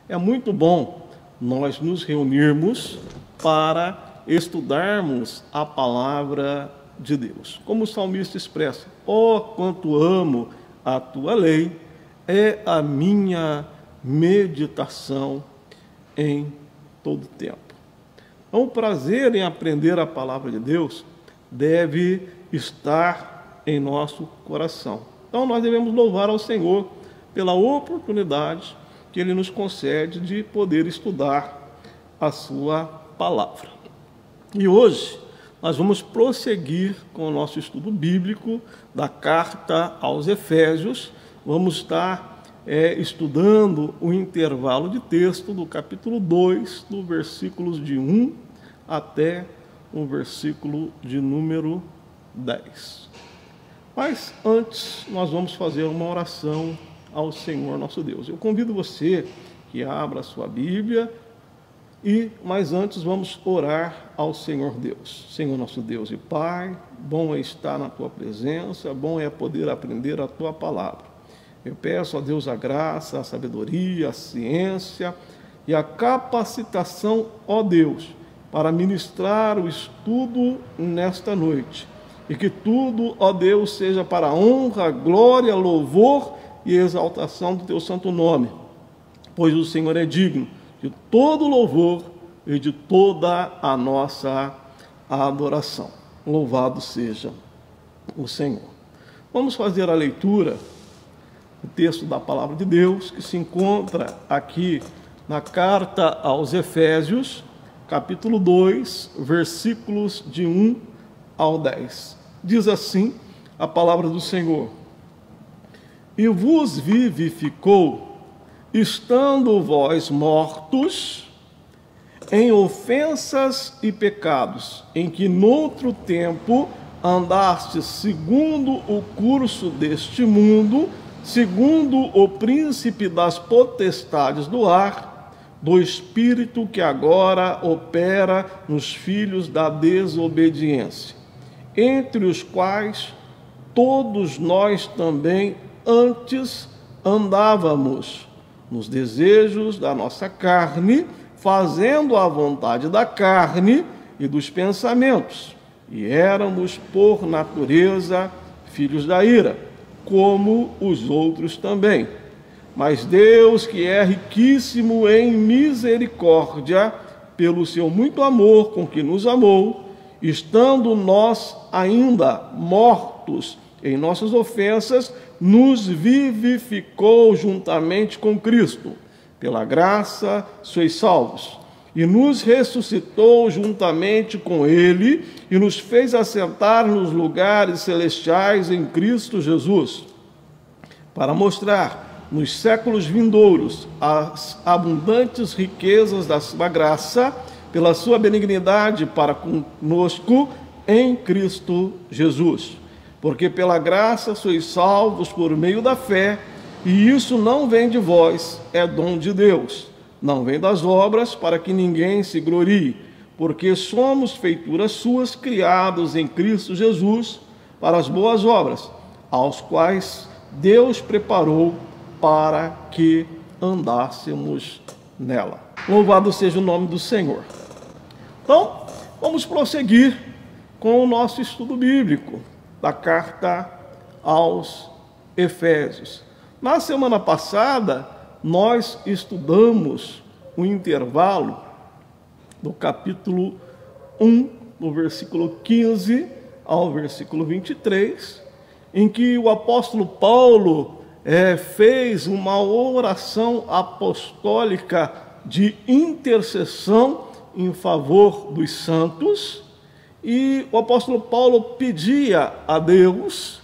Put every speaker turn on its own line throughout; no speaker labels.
é muito bom nós nos reunirmos para estudarmos a palavra de Deus. Como o salmista expressa: ó, quanto amo a tua lei, é a minha meditação em todo tempo. Então, o prazer em aprender a palavra de Deus deve estar em nosso coração. Então, nós devemos louvar ao Senhor pela oportunidade que Ele nos concede de poder estudar a sua palavra. E hoje nós vamos prosseguir com o nosso estudo bíblico da carta aos Efésios. Vamos estar estudando o intervalo de texto do capítulo 2, do versículos de 1 até o versículo de número 10. Mas antes nós vamos fazer uma oração ao Senhor nosso Deus. Eu convido você que abra a sua Bíblia, mas antes vamos orar ao Senhor Deus. Senhor nosso Deus e Pai, bom é estar na Tua presença, bom é poder aprender a Tua palavra. Eu peço a Deus a graça, a sabedoria, a ciência e a capacitação, ó Deus, para ministrar o estudo nesta noite. E que tudo, ó Deus, seja para a honra, glória, louvor e exaltação do Teu santo nome, pois o Senhor é digno de todo louvor e de toda a nossa adoração. Louvado seja o Senhor. Vamos fazer a leitura do texto da palavra de Deus, que se encontra aqui na carta aos Efésios, capítulo 2, versículos de 1 ao 10. Diz assim a palavra do Senhor: e vos vivificou, estando vós mortos em ofensas e pecados, em que noutro tempo andastes segundo o curso deste mundo, segundo o príncipe das potestades do ar, do espírito que agora opera nos filhos da desobediência, entre os quais todos nós também antes andávamos nos desejos da nossa carne, fazendo a vontade da carne e dos pensamentos, e éramos por natureza filhos da ira, como os outros também. Mas Deus, que é riquíssimo em misericórdia, pelo seu muito amor com que nos amou, estando nós ainda mortos em nossas ofensas, nos vivificou juntamente com Cristo. Pela graça sois salvos. E nos ressuscitou juntamente com Ele e nos fez assentar nos lugares celestiais em Cristo Jesus, para mostrar nos séculos vindouros as abundantes riquezas da sua graça, pela sua benignidade para conosco em Cristo Jesus. Porque pela graça sois salvos por meio da fé, e isso não vem de vós, é dom de Deus. Não vem das obras, para que ninguém se glorie, porque somos feituras suas, criados em Cristo Jesus, para as boas obras, aos quais Deus preparou para que andássemos nela. Louvado seja o nome do Senhor. Então, vamos prosseguir com o nosso estudo bíblico da carta aos Efésios. Na semana passada, nós estudamos o intervalo do capítulo 1, do versículo 15 ao versículo 23, em que o apóstolo Paulo fez uma oração apostólica de intercessão em favor dos santos, e o apóstolo Paulo pedia a Deus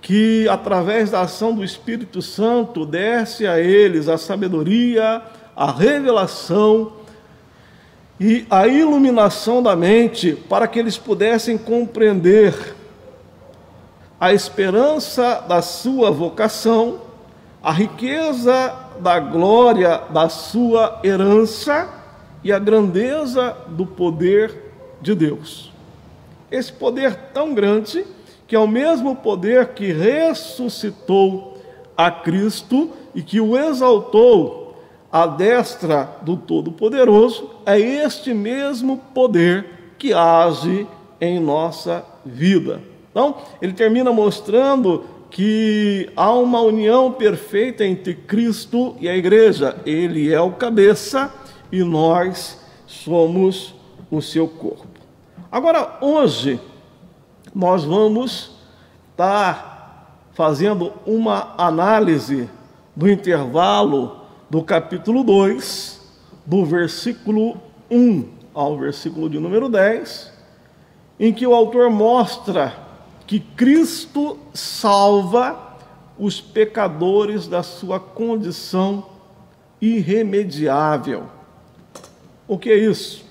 que, através da ação do Espírito Santo, desse a eles a sabedoria, a revelação e a iluminação da mente, para que eles pudessem compreender a esperança da sua vocação, a riqueza da glória da sua herança e a grandeza do poder de Deus. Esse poder tão grande, que é o mesmo poder que ressuscitou a Cristo e que o exaltou à destra do Todo-Poderoso, é este mesmo poder que age em nossa vida. Então, ele termina mostrando que há uma união perfeita entre Cristo e a igreja. Ele é o cabeça e nós somos o seu corpo. Agora, hoje, nós vamos estar fazendo uma análise do intervalo do capítulo 2, do versículo 1 ao versículo de número 10, em que o autor mostra que Cristo salva os pecadores da sua condição irremediável. O que é isso?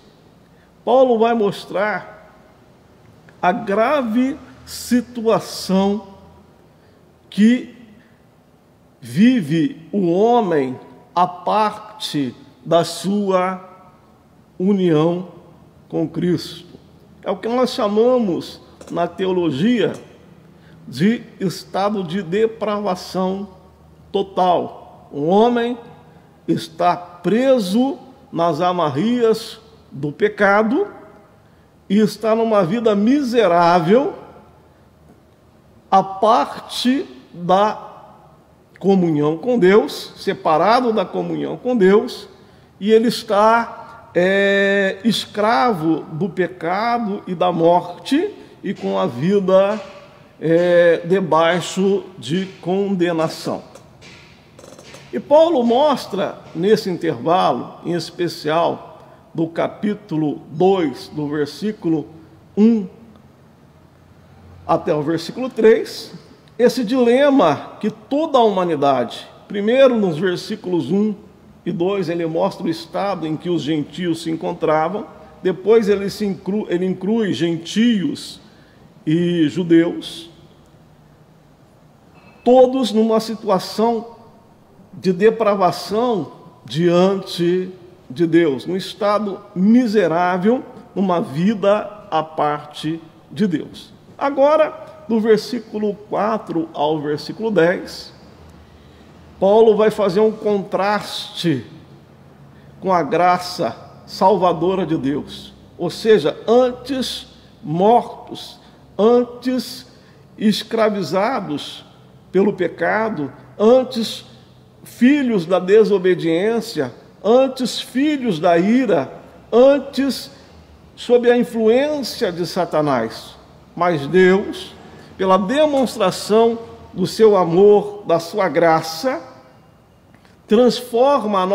Paulo vai mostrar a grave situação que vive o homem a parte da sua união com Cristo. É o que nós chamamos na teologia de estado de depravação total. O homem está preso nas amarrias do pecado e está numa vida miserável a parte da comunhão com Deus, separado da comunhão com Deus, e ele está escravo do pecado e da morte e com a vida debaixo de condenação. E Paulo mostra nesse intervalo, em especial do capítulo 2, do versículo 1 até o versículo 3, esse dilema que toda a humanidade, primeiro nos versículos 1 e 2, ele mostra o estado em que os gentios se encontravam, depois ele inclui gentios e judeus, todos numa situação de depravação diante de Deus, num estado miserável, numa vida à parte de Deus. Agora, do versículo 4 ao versículo 10, Paulo vai fazer um contraste com a graça salvadora de Deus. Ou seja, antes mortos, antes escravizados pelo pecado, antes filhos da desobediência, antes filhos da ira, antes sob a influência de Satanás. Mas Deus, pela demonstração do seu amor, da sua graça, transforma a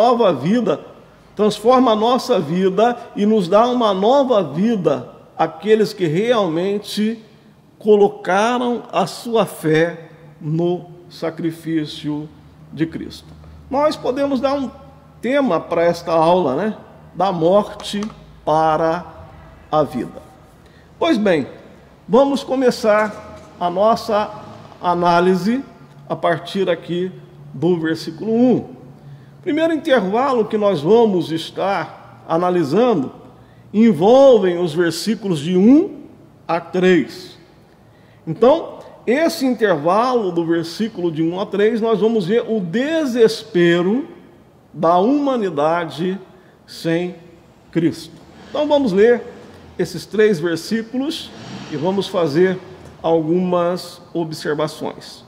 nossa vida e nos dá uma nova vida àqueles que realmente colocaram a sua fé no sacrifício de Cristo. Nós podemos dar um tema para esta aula, né? Da morte para a vida. Pois bem, vamos começar a nossa análise a partir aqui do versículo 1. Primeiro intervalo que nós vamos estar analisando envolvem os versículos de 1 a 3. Então, esse intervalo do versículo de 1 a 3, nós vamos ver o desespero da humanidade sem Cristo. Então, vamos ler esses 3 versículos e vamos fazer algumas observações.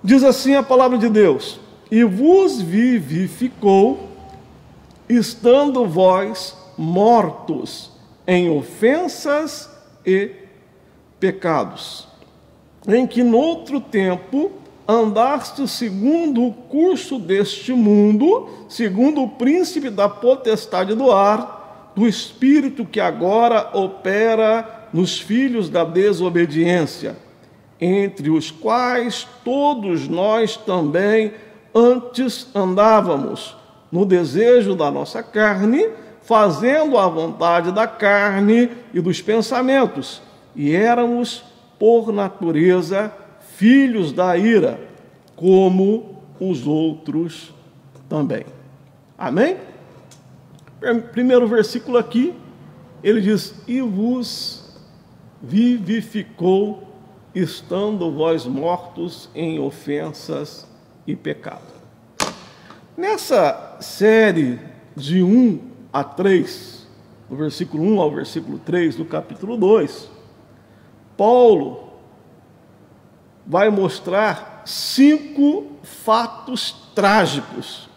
Diz assim a palavra de Deus: e vos vivificou, estando vós mortos em ofensas e pecados, em que noutro tempo andaste segundo o curso deste mundo, segundo o príncipe da potestade do ar, do espírito que agora opera nos filhos da desobediência, entre os quais todos nós também antes andávamos, no desejo da nossa carne, fazendo a vontade da carne e dos pensamentos, e éramos, por natureza, filhos da ira, como os outros também. Amém? Primeiro versículo aqui, ele diz: e vos vivificou, estando vós mortos em ofensas e pecado. Nessa série de 1 a 3, do versículo 1 ao versículo 3 do capítulo 2, Paulo vai mostrar 5 fatos trágicos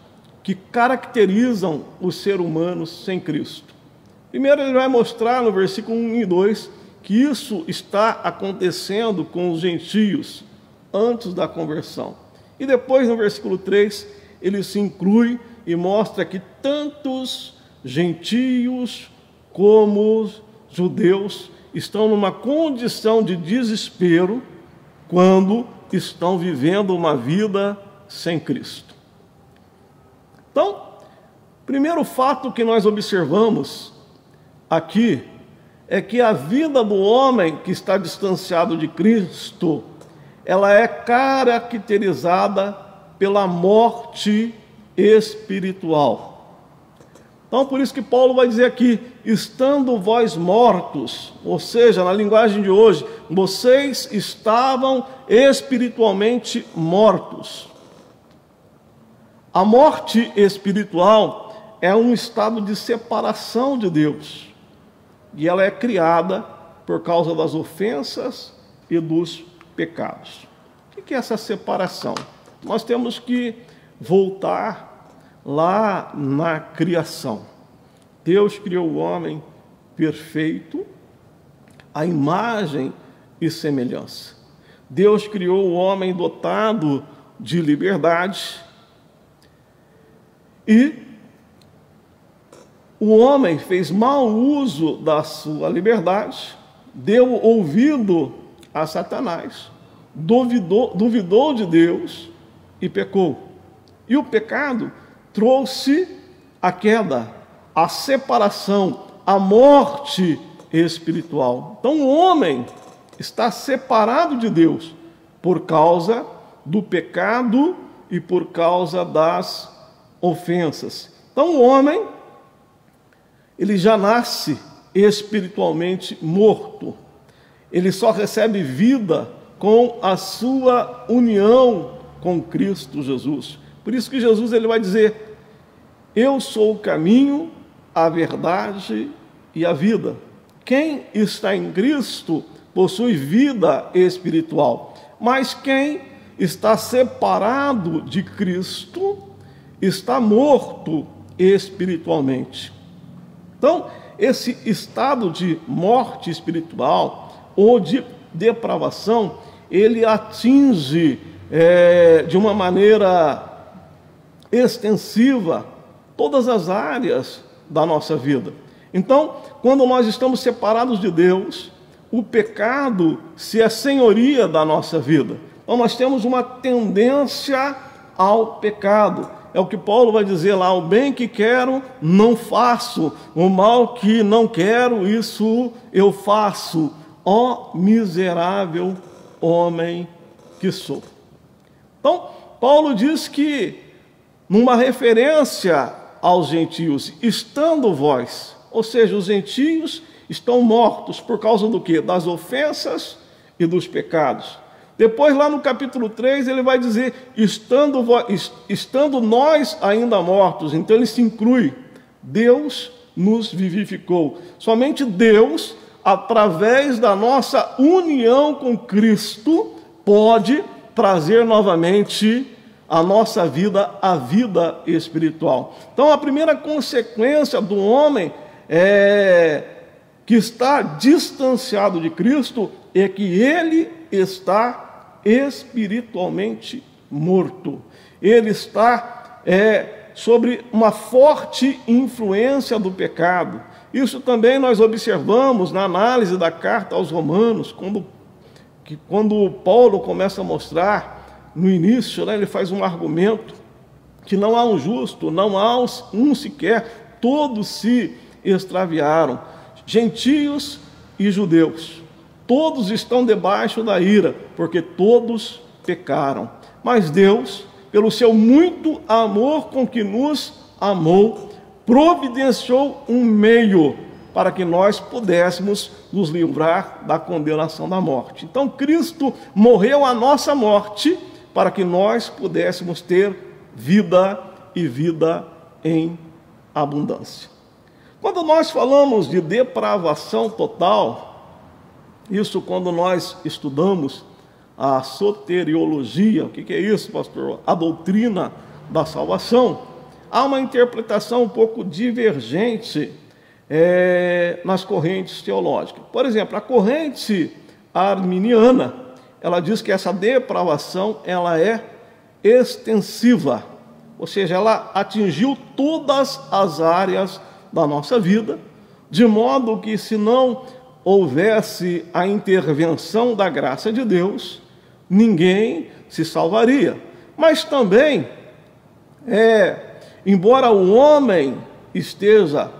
que caracterizam o ser humano sem Cristo. Primeiro, ele vai mostrar no versículo 1 e 2 que isso está acontecendo com os gentios antes da conversão. E depois, no versículo 3, ele se inclui e mostra que tantos gentios como judeus estão numa condição de desespero quando estão vivendo uma vida sem Cristo. Então, primeiro fato que nós observamos aqui é que a vida do homem que está distanciado de Cristo, ela é caracterizada pela morte espiritual. Então, por isso que Paulo vai dizer aqui, estando vós mortos, ou seja, na linguagem de hoje, vocês estavam espiritualmente mortos. A morte espiritual é um estado de separação de Deus, e ela é criada por causa das ofensas e dos pecados. O que é essa separação? Nós temos que voltar lá na criação. Deus criou o homem perfeito, à imagem e semelhança. Deus criou o homem dotado de liberdade e o homem fez mau uso da sua liberdade, deu ouvido a Satanás, duvidou de Deus e pecou. E o pecado trouxe a queda, a separação, a morte espiritual. Então o homem está separado de Deus por causa do pecado e por causa das ofensas. Então o homem, ele já nasce espiritualmente morto. Ele só recebe vida com a sua união com Cristo Jesus. Por isso que Jesus ele vai dizer, eu sou o caminho, a verdade e a vida. Quem está em Cristo possui vida espiritual, mas quem está separado de Cristo está morto espiritualmente. Então, esse estado de morte espiritual ou de depravação, ele atinge de uma maneira extensiva todas as áreas da nossa vida. Então, quando nós estamos separados de Deus, o pecado se assenhoria da nossa vida. Então, nós temos uma tendência ao pecado. É o que Paulo vai dizer lá, o bem que quero, não faço, o mal que não quero, isso eu faço. Ó miserável homem que sou. Então, Paulo diz que, numa referência aos gentios, estando vós, ou seja, os gentios estão mortos por causa do quê? Das ofensas e dos pecados. Depois, lá no capítulo 3, ele vai dizer, estando nós ainda mortos. Então, ele se inclui. Deus nos vivificou. Somente Deus, através da nossa união com Cristo, pode trazer novamente a nossa vida, a vida espiritual. Então, a primeira consequência do homem que está distanciado de Cristo é que ele está espiritualmente morto. Ele está sobre uma forte influência do pecado. Isso também nós observamos na análise da carta aos Romanos, quando Paulo começa a mostrar, no início, ele faz um argumento que não há um justo, não há um sequer, todos se extraviaram, gentios e judeus. Todos estão debaixo da ira, porque todos pecaram. Mas Deus, pelo seu muito amor com que nos amou, providenciou um meio para que nós pudéssemos nos livrar da condenação da morte. Então, Cristo morreu a nossa morte para que nós pudéssemos ter vida e vida em abundância. Quando nós falamos de depravação total, isso quando nós estudamos a soteriologia, o que é isso, pastor? A doutrina da salvação, há uma interpretação um pouco divergente nas correntes teológicas. Por exemplo, a corrente arminiana, ela diz que essa depravação ela é extensiva, ou seja, ela atingiu todas as áreas da nossa vida, de modo que se não houvesse a intervenção da graça de Deus, ninguém se salvaria. Mas também, embora o homem esteja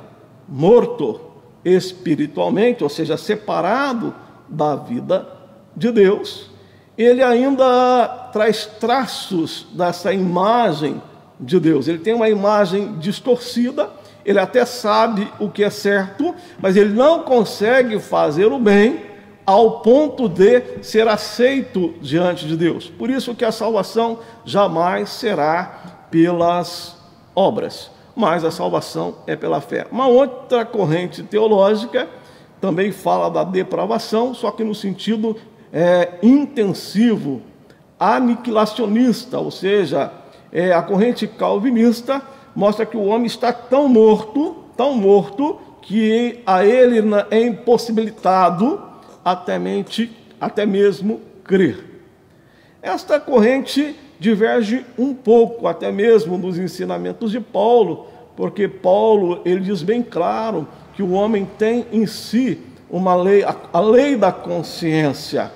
morto espiritualmente, ou seja, separado da vida de Deus, ele ainda traz traços dessa imagem de Deus. Ele tem uma imagem distorcida, ele até sabe o que é certo, mas ele não consegue fazer o bem ao ponto de ser aceito diante de Deus. Por isso que a salvação jamais será pelas obras, mas a salvação é pela fé. Uma outra corrente teológica também fala da depravação, só que no sentido intensivo, aniquilacionista, ou seja, a corrente calvinista mostra que o homem está tão morto, que a ele é impossibilitado até mesmo crer. Esta corrente diverge um pouco, até mesmo dos ensinamentos de Paulo, porque Paulo ele diz bem claro que o homem tem em si uma lei, a lei da consciência,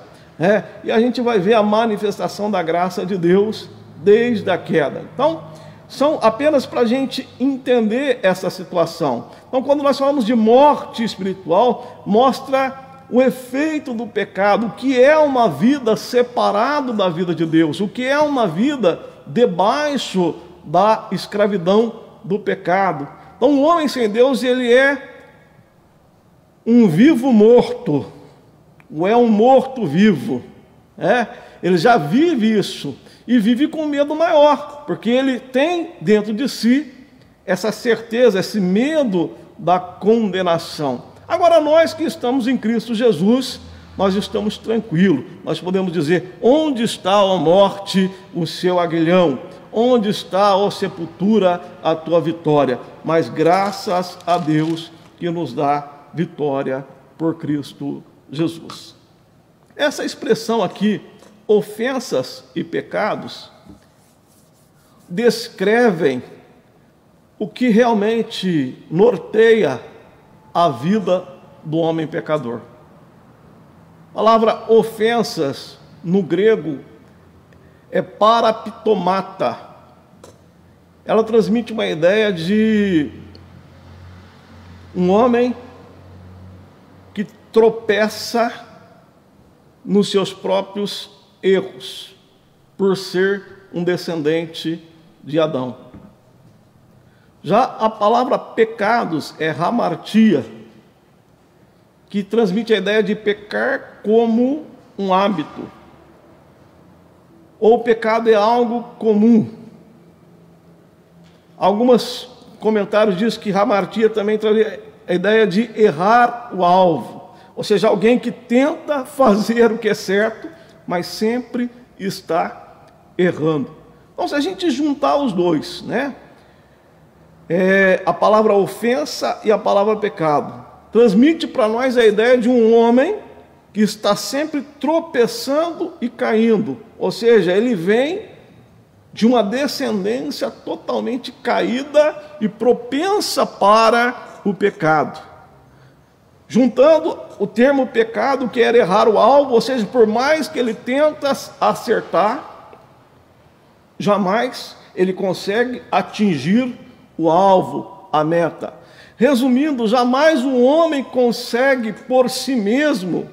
e a gente vai ver a manifestação da graça de Deus desde a queda. Então, são apenas para a gente entender essa situação. Então, quando nós falamos de morte espiritual, mostra o efeito do pecado, o que é uma vida separado da vida de Deus, o que é uma vida debaixo da escravidão do pecado. Então, o homem sem Deus, ele é um vivo morto, ou é um morto vivo, ele já vive isso, e vive com medo maior, porque ele tem dentro de si essa certeza, esse medo da condenação. Agora, nós que estamos em Cristo Jesus, nós estamos tranquilos. Nós podemos dizer: onde está, ó morte, o seu aguilhão? Onde está, ó sepultura, a tua vitória? Mas graças a Deus que nos dá vitória por Cristo Jesus. Essa expressão aqui, ofensas e pecados, descrevem o que realmente norteia a vida do homem pecador. A palavra ofensas, no grego, é paraptomata. Ela transmite uma ideia de um homem que tropeça nos seus próprios erros, por ser um descendente de Adão. Já a palavra pecados é hamartia, que transmite a ideia de pecar como um hábito. Ou o pecado é algo comum. Alguns comentários dizem que hamartia também traz a ideia de errar o alvo. Ou seja, alguém que tenta fazer o que é certo, mas sempre está errando. Então, se a gente juntar os dois, a palavra ofensa e a palavra pecado, transmite para nós a ideia de um homem que está sempre tropeçando e caindo. Ou seja, ele vem de uma descendência totalmente caída e propensa para o pecado. Juntando o termo pecado, que era errar o alvo, ou seja, por mais que ele tenta acertar, jamais ele consegue atingir o alvo, a meta. Resumindo, jamais um homem consegue por si mesmo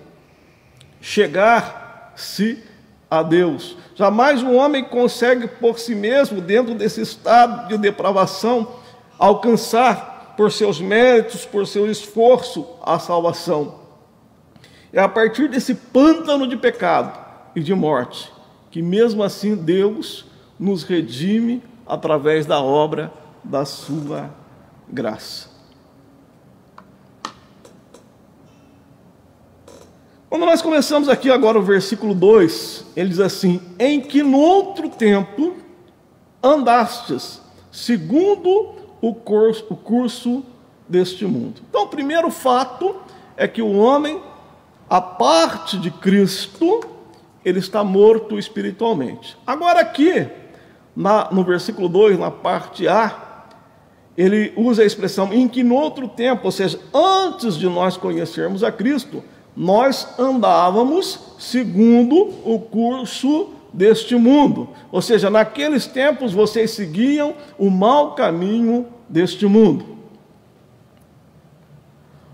chegar-se a Deus. Jamais um homem consegue por si mesmo, dentro desse estado de depravação, alcançar por seus méritos, por seu esforço, a salvação. É a partir desse pântano de pecado e de morte que mesmo assim Deus nos redime através da obra da sua graça. Quando nós começamos aqui agora o versículo 2, ele diz assim: em que no outro tempo andastes, segundo o curso deste mundo. Então, o primeiro fato é que o homem, a parte de Cristo, ele está morto espiritualmente. Agora aqui, no versículo 2, na parte A, ele usa a expressão em que no outro tempo, ou seja, antes de nós conhecermos a Cristo, nós andávamos segundo o curso deste mundo. Ou seja, naqueles tempos vocês seguiam o mau caminho deste mundo.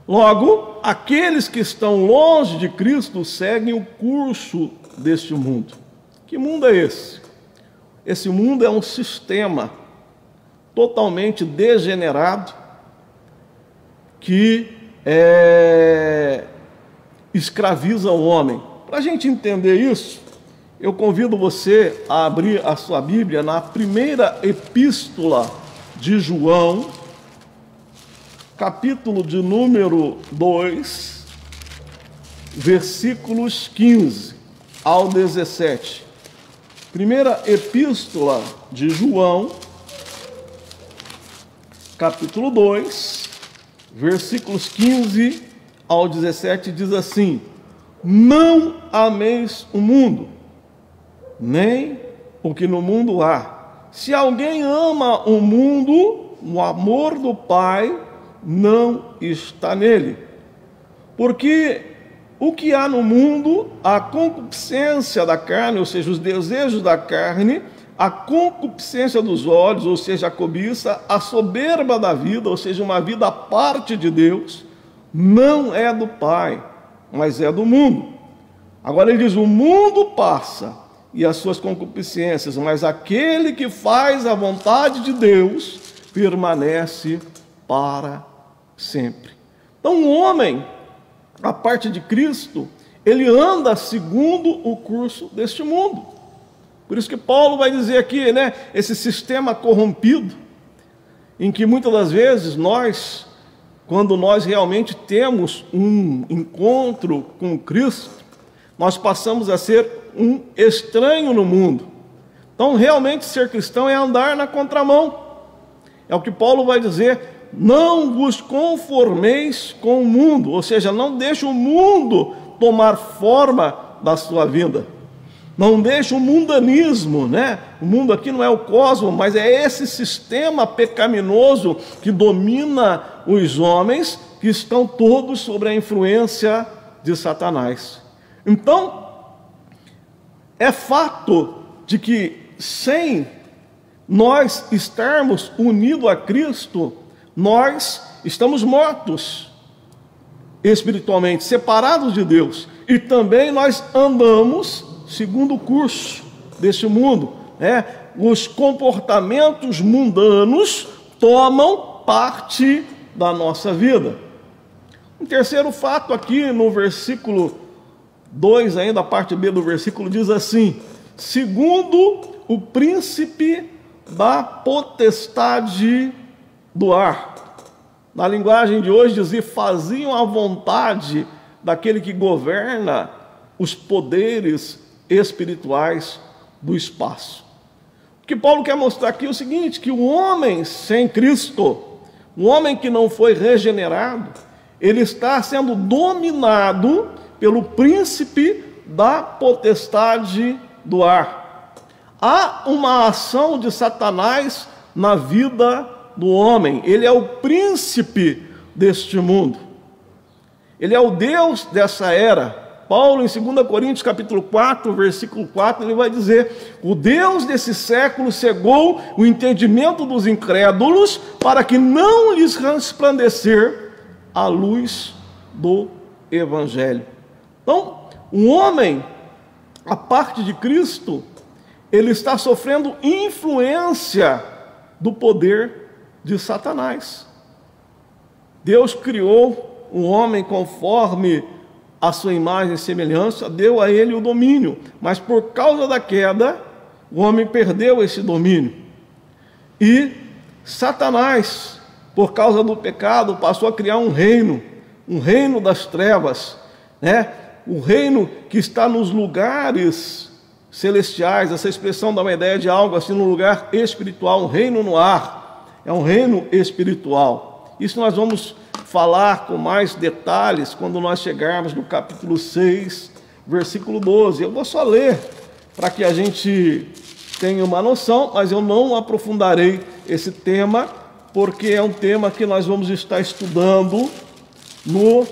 Logo, aqueles que estão longe de Cristo seguem o curso deste mundo. Que mundo é esse? Esse mundo é um sistema totalmente degenerado que escraviza o homem. Para a gente entender isso, eu convido você a abrir a sua Bíblia na primeira epístola de João, capítulo de número 2, versículos 15 ao 17. Primeira epístola de João, capítulo 2, versículos 15 ao 17, diz assim: não ameis o mundo, nem o que no mundo há. Se alguém ama o mundo, o amor do Pai não está nele. Porque o que há no mundo, a concupiscência da carne, ou seja, os desejos da carne, a concupiscência dos olhos, ou seja, a cobiça, a soberba da vida, ou seja, uma vida à parte de Deus, não é do Pai, mas é do mundo. Agora ele diz: o mundo passa e as suas concupiscências, mas aquele que faz a vontade de Deus permanece para sempre. Então o homem, a parte de Cristo, ele anda segundo o curso deste mundo. Por isso que Paulo vai dizer aqui, né, esse sistema corrompido, em que muitas das vezes nós, quando nós realmente temos um encontro com Cristo, nós passamos a ser um estranho no mundo. Então, realmente, ser cristão é andar na contramão. É o que Paulo vai dizer: não vos conformeis com o mundo, ou seja, não deixe o mundo tomar forma da sua vida. Não deixe o mundanismo, né? O mundo aqui não é o cosmos, mas é esse sistema pecaminoso que domina os homens, que estão todos sob a influência de Satanás. Então, é fato de que sem nós estarmos unidos a Cristo, nós estamos mortos espiritualmente, separados de Deus. E também nós andamos segundo o curso deste mundo, né? Os comportamentos mundanos tomam parte da nossa vida. Um terceiro fato aqui no versículo 2, ainda a parte B do versículo, diz assim: segundo o príncipe da potestade do ar. Na linguagem de hoje dizia: faziam a vontade daquele que governa os poderes espirituais do espaço. O que Paulo quer mostrar aqui é o seguinte: que o homem sem Cristo, o homem que não foi regenerado, ele está sendo dominado pelo príncipe da potestade do ar. Há uma ação de Satanás na vida do homem. Ele é o príncipe deste mundo. Ele é o Deus dessa era. Paulo, em 2 Coríntios, capítulo 4, versículo 4, ele vai dizer: o Deus desse século cegou o entendimento dos incrédulos, para que não lhes resplandecer a luz do Evangelho. Então, o homem, a parte de Cristo, ele está sofrendo influência do poder de Satanás. Deus criou o homem conforme a sua imagem e semelhança, deu a ele o domínio, mas por causa da queda, o homem perdeu esse domínio. E Satanás, por causa do pecado, passou a criar um reino das trevas, né? Um reino que está nos lugares celestiais. Essa expressão dá uma ideia de algo assim, no lugar espiritual, um reino no ar, é um reino espiritual. Isso nós vamos falar com mais detalhes quando nós chegarmos no capítulo 6, versículo 12. Eu vou só ler para que a gente tenha uma noção, mas eu não aprofundarei esse tema, porque é um tema que nós vamos estar estudando no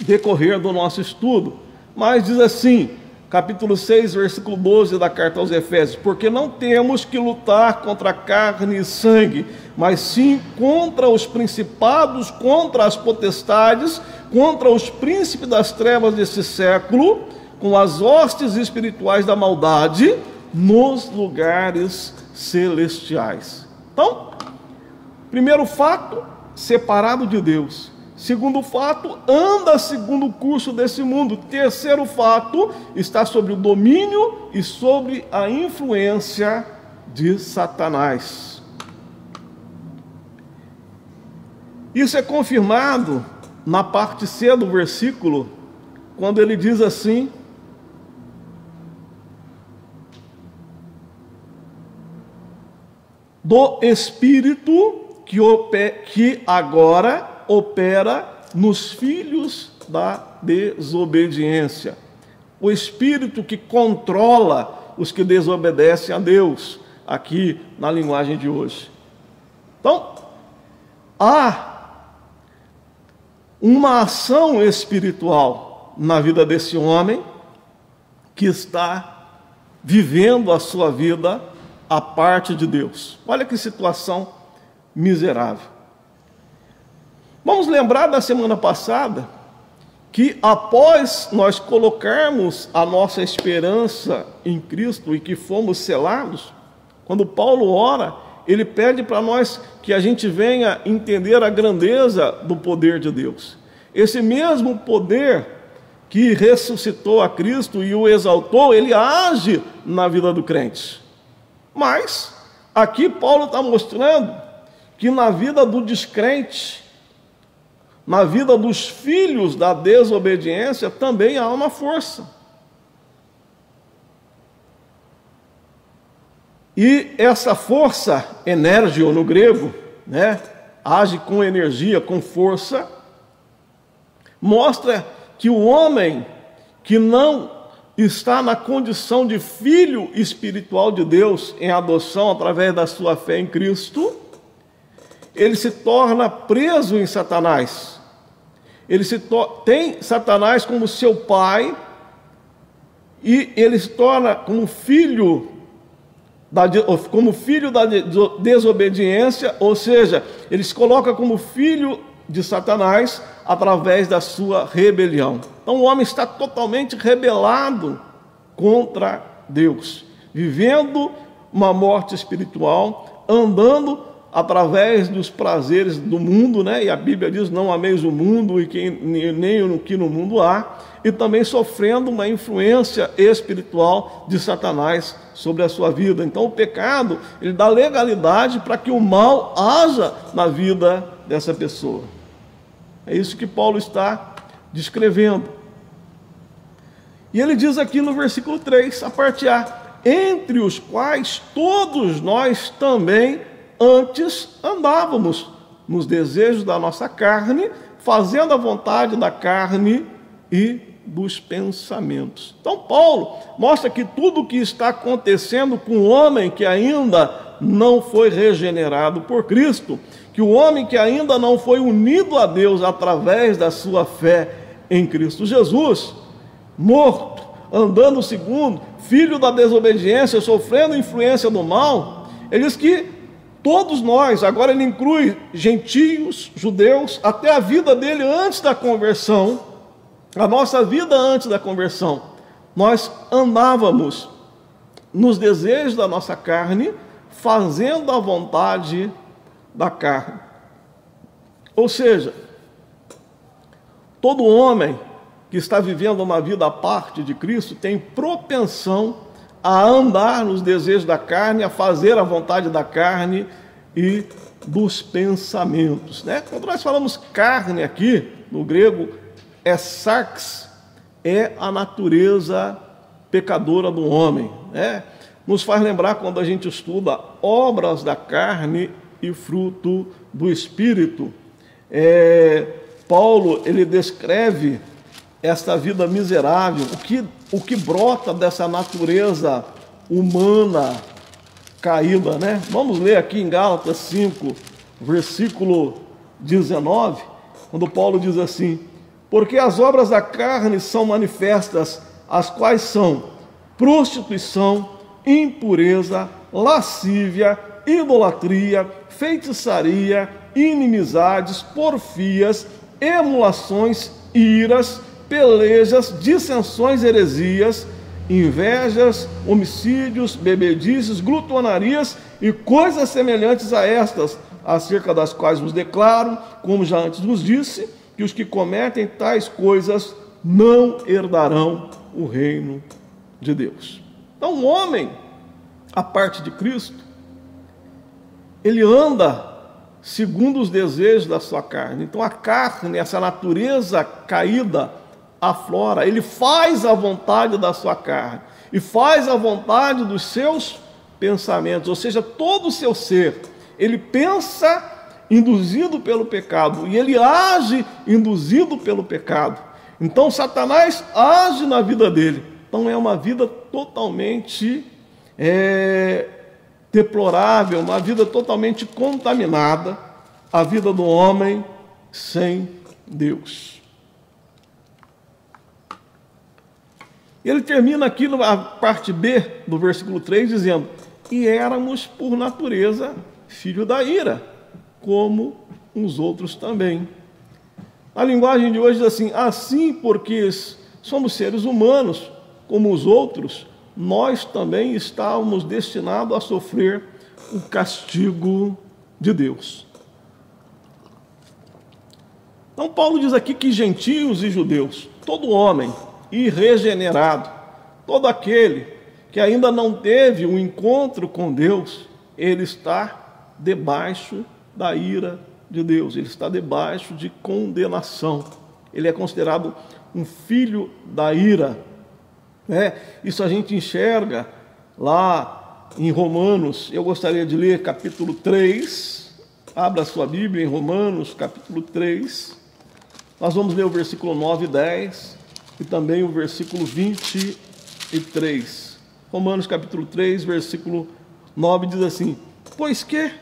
decorrer do nosso estudo. Mas diz assim, capítulo 6, versículo 12 da carta aos Efésios: porque não temos que lutar contra carne e sangue, mas sim contra os principados, contra as potestades, contra os príncipes das trevas desse século, com as hostes espirituais da maldade nos lugares celestiais. Então, primeiro fato, separado de Deus. Segundo fato, anda segundo o curso desse mundo. Terceiro fato, está sobre o domínio e sobre a influência de Satanás. Isso é confirmado na parte C do versículo, quando ele diz assim: do Espírito que agora opera nos filhos da desobediência. O Espírito que controla os que desobedecem a Deus, aqui na linguagem de hoje. Então, há uma ação espiritual na vida desse homem que está vivendo a sua vida à parte de Deus. Olha que situação miserável. Vamos lembrar da semana passada que após nós colocarmos a nossa esperança em Cristo e que fomos selados, quando Paulo ora, ele pede para nós que a gente venha entender a grandeza do poder de Deus. Esse mesmo poder que ressuscitou a Cristo e o exaltou, ele age na vida do crente. Mas aqui Paulo está mostrando que na vida do descrente, na vida dos filhos da desobediência, também há uma força. E essa força, energio no grego, né, age com energia, com força, mostra que o homem que não está na condição de filho espiritual de Deus, em adoção através da sua fé em Cristo, ele se torna preso em Satanás. Ele tem Satanás como seu pai, e ele se torna como filho da desobediência, ou seja, ele se coloca como filho de Satanás através da sua rebelião. Então o homem está totalmente rebelado contra Deus, vivendo uma morte espiritual, andando através dos prazeres do mundo, né? E a Bíblia diz: não ameis o mundo e nem o que no mundo há, e também sofrendo uma influência espiritual de Satanás sobre a sua vida. Então o pecado, ele dá legalidade para que o mal haja na vida dessa pessoa. É isso que Paulo está descrevendo. E ele diz aqui no versículo 3, a parte A: entre os quais todos nós também antes andávamos nos desejos da nossa carne, fazendo a vontade da carne e dos pensamentos. Então Paulo mostra que tudo o que está acontecendo com o homem que ainda não foi regenerado por Cristo, que o homem que ainda não foi unido a Deus através da sua fé em Cristo Jesus, morto, andando segundo, filho da desobediência, sofrendo influência do mal, ele diz que todos nós, agora ele inclui gentios, judeus, até a vida dele antes da conversão, a nossa vida antes da conversão, nós andávamos nos desejos da nossa carne, fazendo a vontade da carne. Ou seja, todo homem que está vivendo uma vida à parte de Cristo tem propensão a andar nos desejos da carne, a fazer a vontade da carne e dos pensamentos, né? Quando nós falamos carne aqui, no grego, é sarx, é a natureza pecadora do homem, né? Nos faz lembrar quando a gente estuda obras da carne e fruto do Espírito. Paulo, ele descreve esta vida miserável, o que brota dessa natureza humana caída, né? Vamos ler aqui em Gálatas 5, versículo 19, quando Paulo diz assim: porque as obras da carne são manifestas, as quais são prostituição, impureza, lascívia, idolatria, feitiçaria, inimizades, porfias, emulações, iras, pelejas, dissensões, heresias, invejas, homicídios, bebedices, glutonarias e coisas semelhantes a estas, acerca das quais vos declaro, como já antes vos disse, que os que cometem tais coisas não herdarão o reino de Deus. Então, o homem, a parte de Cristo, ele anda segundo os desejos da sua carne. Então, a carne, essa natureza caída, aflora. Ele faz a vontade da sua carne e faz a vontade dos seus pensamentos, ou seja, todo o seu ser. Ele pensa induzido pelo pecado e ele age induzido pelo pecado. Então, Satanás age na vida dele. Então, é uma vida totalmente deplorável, uma vida totalmente contaminada, a vida do homem sem Deus. Ele termina aqui na parte B do versículo 3 dizendo: e éramos por natureza filho da ira, como os outros também. A linguagem de hoje diz assim: assim, porque somos seres humanos como os outros, nós também estávamos destinados a sofrer o castigo de Deus. Então Paulo diz aqui que gentios e judeus, todo homem irregenerado, todo aquele que ainda não teve um encontro com Deus, ele está debaixo da ira de Deus, ele está debaixo de condenação, ele é considerado um filho da ira. Isso a gente enxerga lá em Romanos. Eu gostaria de ler capítulo 3, abra a sua Bíblia em Romanos, capítulo 3, nós vamos ler o versículo 9 e 10, e também o versículo 23. Romanos capítulo 3, versículo 9 diz assim: pois que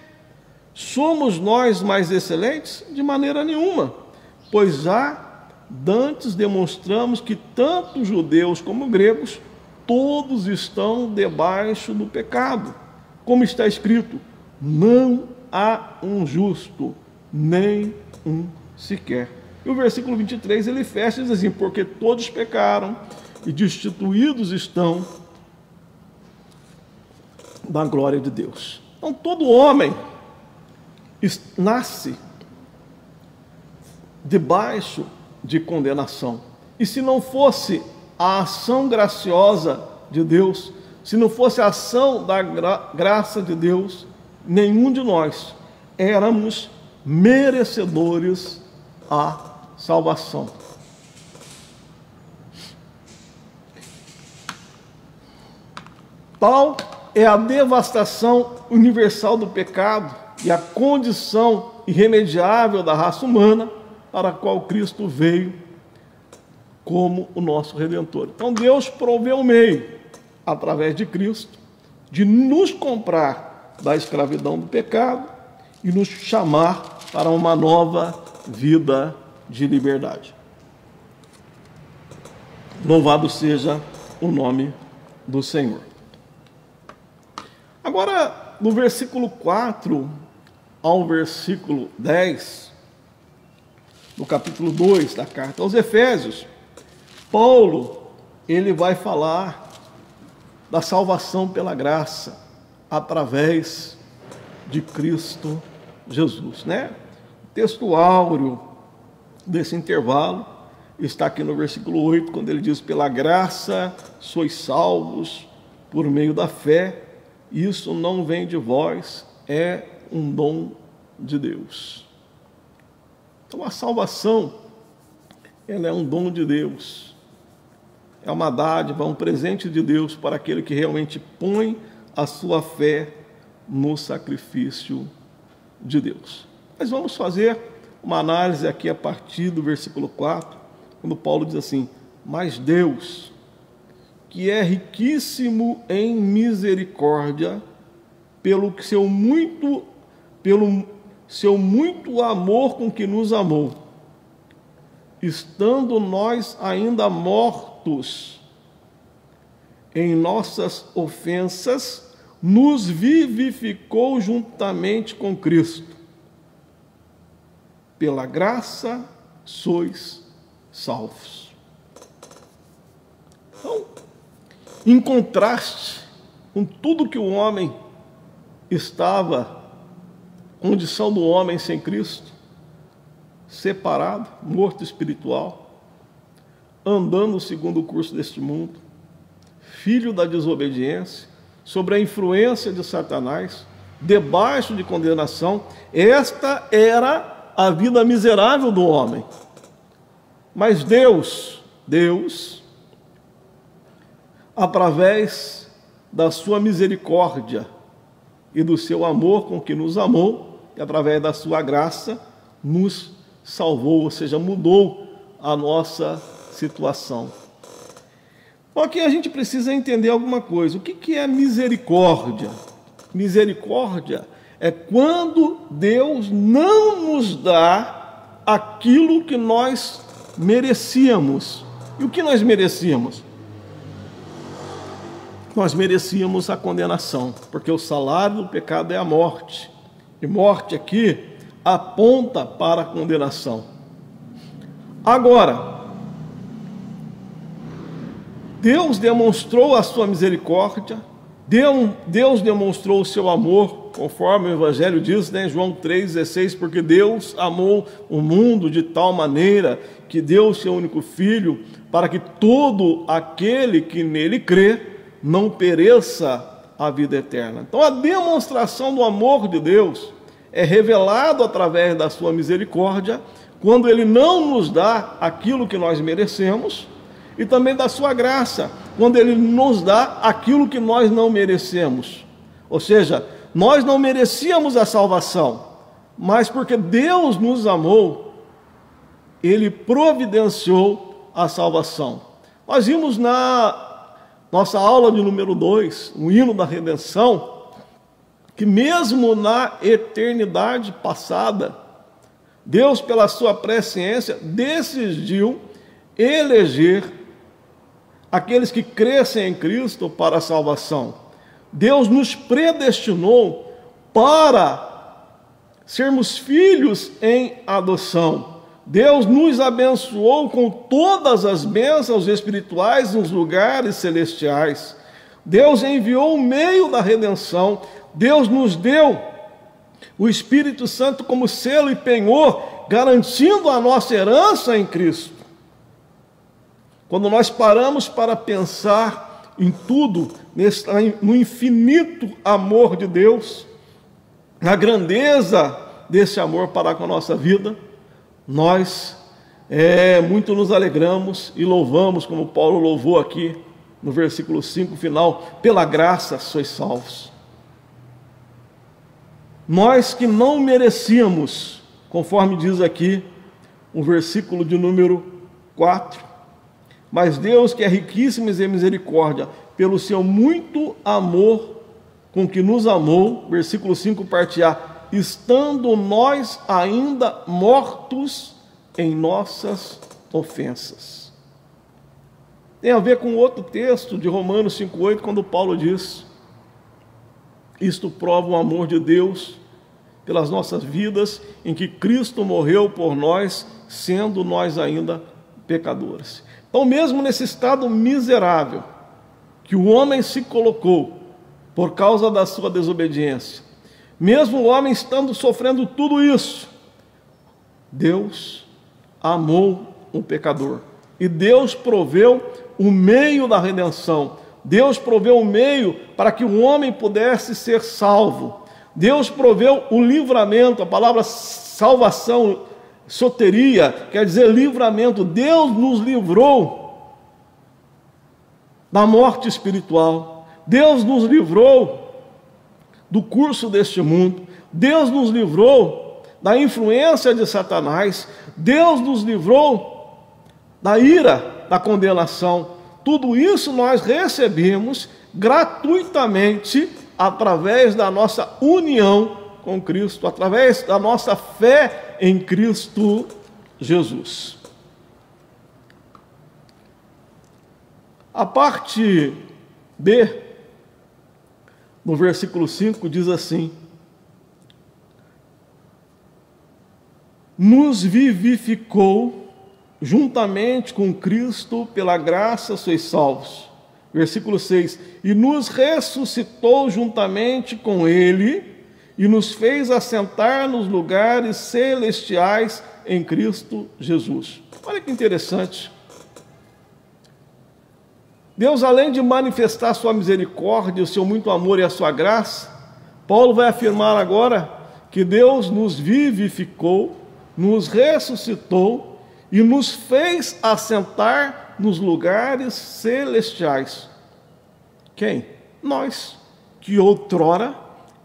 somos nós mais excelentes? De maneira nenhuma, pois já dantes demonstramos que tanto judeus como gregos, todos estão debaixo do pecado. Como está escrito: não há um justo, nem um sequer. E o versículo 23 ele fecha e diz assim: porque todos pecaram e destituídos estão da glória de Deus. Então todo homem nasce debaixo de condenação. E se não fosse a ação graciosa de Deus, se não fosse a ação da graça de Deus, nenhum de nós éramos merecedores à salvação. Tal é a devastação universal do pecado e a condição irremediável da raça humana para a qual Cristo veio como o nosso Redentor. Então Deus proveu o meio, através de Cristo, de nos comprar da escravidão do pecado e nos chamar para uma nova vida de liberdade. Louvado seja o nome do Senhor. Agora, no versículo 4 ao versículo 10, no capítulo 2 da carta aos Efésios, Paulo, ele vai falar da salvação pela graça, através de Cristo Jesus, né? O texto áureo desse intervalo está aqui no versículo 8, quando ele diz: pela graça sois salvos por meio da fé. Isso não vem de vós, é um dom de Deus. Então a salvação, ela é um dom de Deus. É uma dádiva, um presente de Deus para aquele que realmente põe a sua fé no sacrifício de Deus. Mas vamos fazer uma análise aqui a partir do versículo 4, quando Paulo diz assim: mas Deus, que é riquíssimo em misericórdia, pelo seu muito amor com que nos amou, estando nós ainda mortos em nossas ofensas, nos vivificou juntamente com Cristo. Pela graça sois salvos. Então, em contraste com tudo que o homem estava, condição do homem sem Cristo, separado, morto espiritual, andando segundo o curso deste mundo, filho da desobediência, sobre a influência de Satanás, debaixo de condenação, esta era a vida miserável do homem. Mas Deus, através da sua misericórdia e do seu amor com que nos amou, e através da sua graça, nos salvou, ou seja, mudou a nossa situação. Então aqui a gente precisa entender alguma coisa. O que é misericórdia? Misericórdia é quando Deus não nos dá aquilo que nós merecíamos. E o que nós merecíamos? Nós merecíamos a condenação, porque o salário do pecado é a morte. E morte aqui aponta para a condenação. Agora, Deus demonstrou a sua misericórdia, Deus demonstrou o seu amor, conforme o Evangelho diz, né, João 3,16, porque Deus amou o mundo de tal maneira que deu o seu único Filho, para que todo aquele que nele crê não pereça a vida eterna. Então a demonstração do amor de Deus é revelado através da sua misericórdia, quando Ele não nos dá aquilo que nós merecemos, e também da sua graça, quando Ele nos dá aquilo que nós não merecemos. Ou seja, nós não merecíamos a salvação, mas porque Deus nos amou, Ele providenciou a salvação. Nós vimos na nossa aula de número 2, o hino da redenção, que mesmo na eternidade passada, Deus, pela sua presciência, decidiu eleger aqueles que crescem em Cristo para a salvação. Deus nos predestinou para sermos filhos em adoção. Deus nos abençoou com todas as bênçãos espirituais nos lugares celestiais. Deus enviou o meio da redenção. Deus nos deu o Espírito Santo como selo e penhor, garantindo a nossa herança em Cristo. Quando nós paramos para pensar em tudo, no infinito amor de Deus, na grandeza desse amor para com a nossa vida, nós muito nos alegramos e louvamos, como Paulo louvou aqui no versículo 5 final, pela graça sois salvos. Nós que não merecíamos, conforme diz aqui o versículo de número 4, mas Deus, que é riquíssimo em misericórdia, pelo seu muito amor com que nos amou, versículo 5, parte A, estando nós ainda mortos em nossas ofensas. Tem a ver com outro texto de Romanos 5,8, quando Paulo diz: isto prova o amor de Deus pelas nossas vidas, em que Cristo morreu por nós, sendo nós ainda pecadores. Então, mesmo nesse estado miserável que o homem se colocou por causa da sua desobediência, mesmo o homem estando sofrendo tudo isso, Deus amou o pecador. E Deus proveu o meio da redenção. Deus proveu o meio para que o homem pudesse ser salvo. Deus proveu o livramento, a palavra salvação, soteria, quer dizer livramento. Deus nos livrou da morte espiritual. Deus nos livrou do curso deste mundo. Deus nos livrou da influência de Satanás. Deus nos livrou da ira, da condenação. Tudo isso nós recebemos gratuitamente através da nossa união com Cristo, através da nossa fé em Cristo Jesus. A parte B, no versículo 5, diz assim: nos vivificou juntamente com Cristo, pela graça sois salvos. Versículo 6, e nos ressuscitou juntamente com Ele, e nos fez assentar nos lugares celestiais em Cristo Jesus. Olha que interessante. Deus, além de manifestar a sua misericórdia, o seu muito amor e a sua graça, Paulo vai afirmar agora que Deus nos vivificou, nos ressuscitou e nos fez assentar nos lugares celestiais. Quem? Nós, que outrora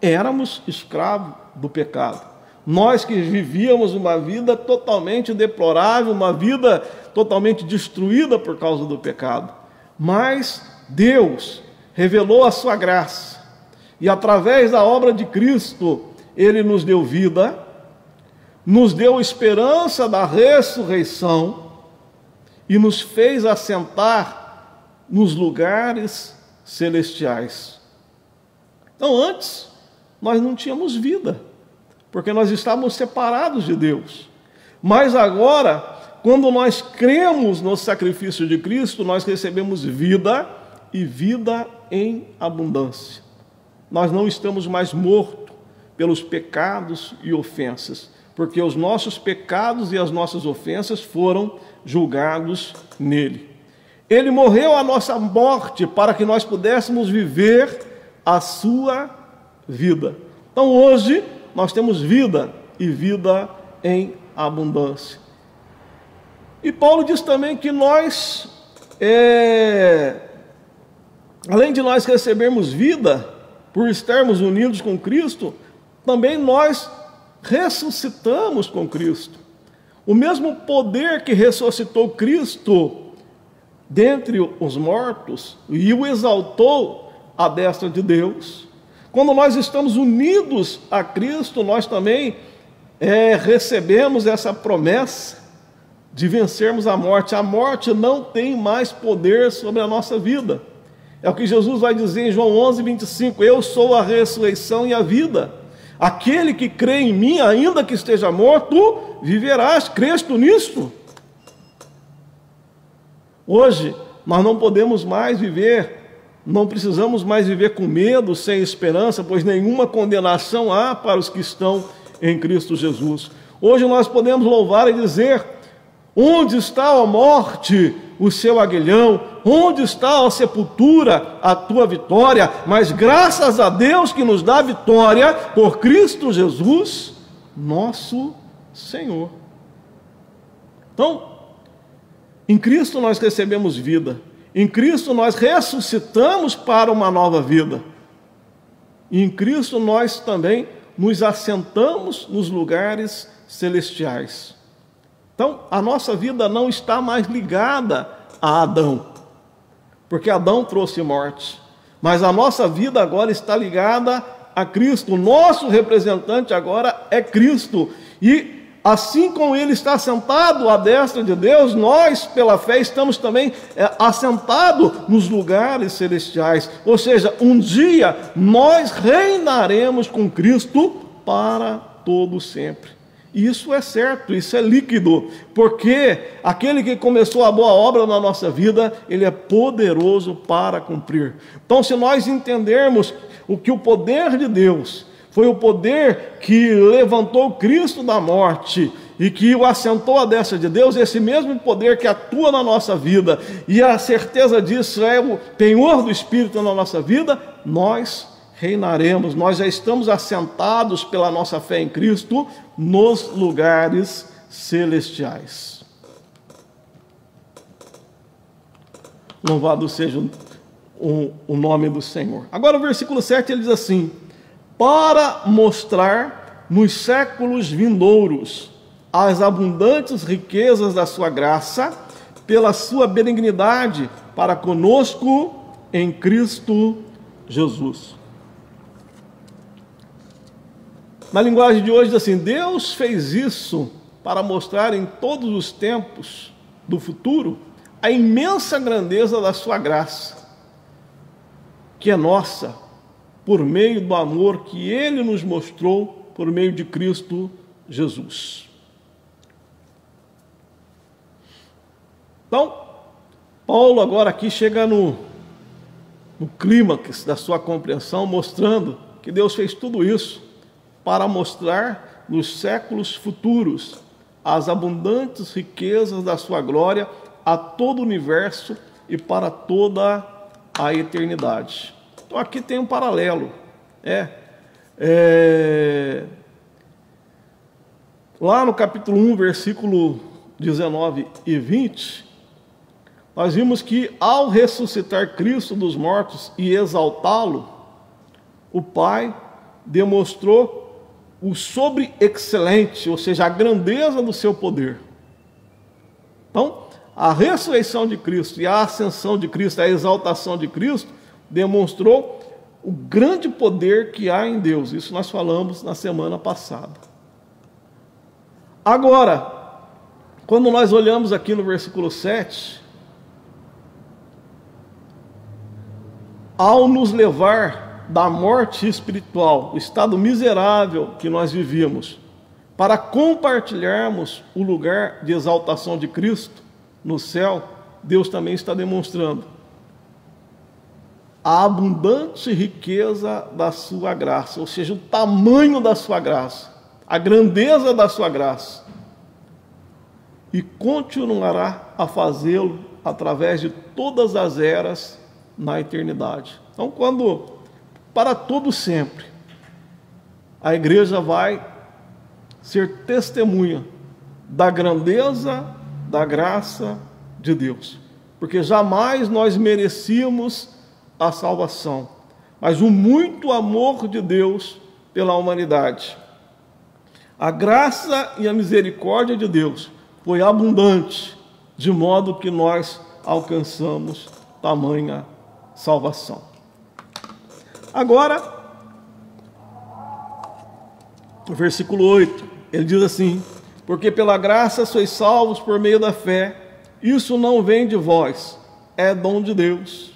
éramos escravos do pecado. Nós que vivíamos uma vida totalmente deplorável, uma vida totalmente destruída por causa do pecado. Mas Deus revelou a sua graça, e através da obra de Cristo, Ele nos deu vida, nos deu esperança da ressurreição e nos fez assentar nos lugares celestiais. Então, antes, nós não tínhamos vida, porque nós estávamos separados de Deus. Mas agora, quando nós cremos no sacrifício de Cristo, nós recebemos vida e vida em abundância. Nós não estamos mais mortos pelos pecados e ofensas, porque os nossos pecados e as nossas ofensas foram julgados nele. Ele morreu a nossa morte para que nós pudéssemos viver a sua vida. Então hoje nós temos vida e vida em abundância. E Paulo diz também que nós, além de nós recebermos vida por estarmos unidos com Cristo, também nós ressuscitamos com Cristo. O mesmo poder que ressuscitou Cristo dentre os mortos e o exaltou à destra de Deus, quando nós estamos unidos a Cristo, nós também recebemos essa promessa de vencermos a morte. A morte não tem mais poder sobre a nossa vida. É o que Jesus vai dizer em João 11:25, eu sou a ressurreição e a vida. Aquele que crê em mim, ainda que esteja morto, viverás. Crês tu nisto? Hoje, nós não podemos mais viver, não precisamos mais viver com medo, sem esperança, pois nenhuma condenação há para os que estão em Cristo Jesus. Hoje nós podemos louvar e dizer, onde está, ó morte, o seu aguilhão? Onde está, ó sepultura, a tua vitória? Mas graças a Deus que nos dá vitória por Cristo Jesus, nosso Senhor. Então, em Cristo nós recebemos vida. Em Cristo nós ressuscitamos para uma nova vida. E em Cristo nós também nos assentamos nos lugares celestiais. Então, a nossa vida não está mais ligada a Adão, porque Adão trouxe morte. Mas a nossa vida agora está ligada a Cristo. O nosso representante agora é Cristo. E assim como Ele está assentado à destra de Deus, nós, pela fé, estamos também assentados nos lugares celestiais. Ou seja, um dia nós reinaremos com Cristo para todo sempre. Isso é certo, isso é líquido, porque aquele que começou a boa obra na nossa vida, ele é poderoso para cumprir. Então, se nós entendermos o poder de Deus foi o poder que levantou Cristo da morte e que o assentou à destra de Deus, esse mesmo poder que atua na nossa vida, e a certeza disso é o penhor do Espírito na nossa vida, nós reinaremos, nós já estamos assentados pela nossa fé em Cristo nos lugares celestiais. Louvado seja o nome do Senhor. Agora o versículo 7 ele diz assim: para mostrar nos séculos vindouros as abundantes riquezas da sua graça, pela sua benignidade para conosco em Cristo Jesus. Na linguagem de hoje diz assim: Deus fez isso para mostrar em todos os tempos do futuro a imensa grandeza da sua graça, que é nossa, por meio do amor que Ele nos mostrou por meio de Cristo Jesus. Então, Paulo agora aqui chega no clímax da sua compreensão, mostrando que Deus fez tudo isso para mostrar nos séculos futuros as abundantes riquezas da sua glória a todo o universo e para toda a eternidade. Então aqui tem um paralelo. Lá no capítulo 1, versículo 19 e 20, nós vimos que ao ressuscitar Cristo dos mortos e exaltá-lo, o Pai demonstrou o sobre-excelente, ou seja, a grandeza do seu poder. Então, a ressurreição de Cristo e a ascensão de Cristo, a exaltação de Cristo, demonstrou o grande poder que há em Deus. Isso nós falamos na semana passada. Agora, quando nós olhamos aqui no versículo 7, ao nos levar da morte espiritual, o estado miserável que nós vivíamos, para compartilharmos o lugar de exaltação de Cristo no céu, Deus também está demonstrando a abundante riqueza da sua graça, ou seja, o tamanho da sua graça, a grandeza da sua graça, e continuará a fazê-lo através de todas as eras na eternidade. Então, para todo sempre, a igreja vai ser testemunha da grandeza, da graça de Deus, porque jamais nós merecíamos a salvação, mas o muito amor de Deus pela humanidade. A graça e a misericórdia de Deus foi abundante, de modo que nós alcançamos tamanha salvação. Agora, no versículo 8, ele diz assim: porque pela graça sois salvos por meio da fé, isso não vem de vós, é dom de Deus.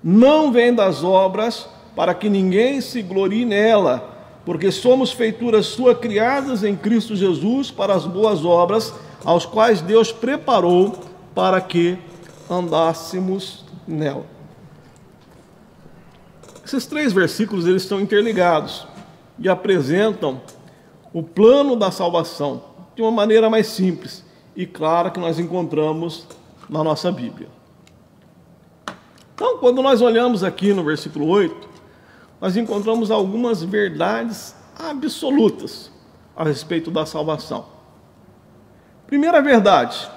Não vem das obras, para que ninguém se glorie nela, porque somos feituras suas criadas em Cristo Jesus para as boas obras, aos quais Deus preparou para que andássemos nela. Esses três versículos eles estão interligados e apresentam o plano da salvação de uma maneira mais simples e clara que nós encontramos na nossa Bíblia. Então, quando nós olhamos aqui no versículo 8, nós encontramos algumas verdades absolutas a respeito da salvação. Primeira verdade: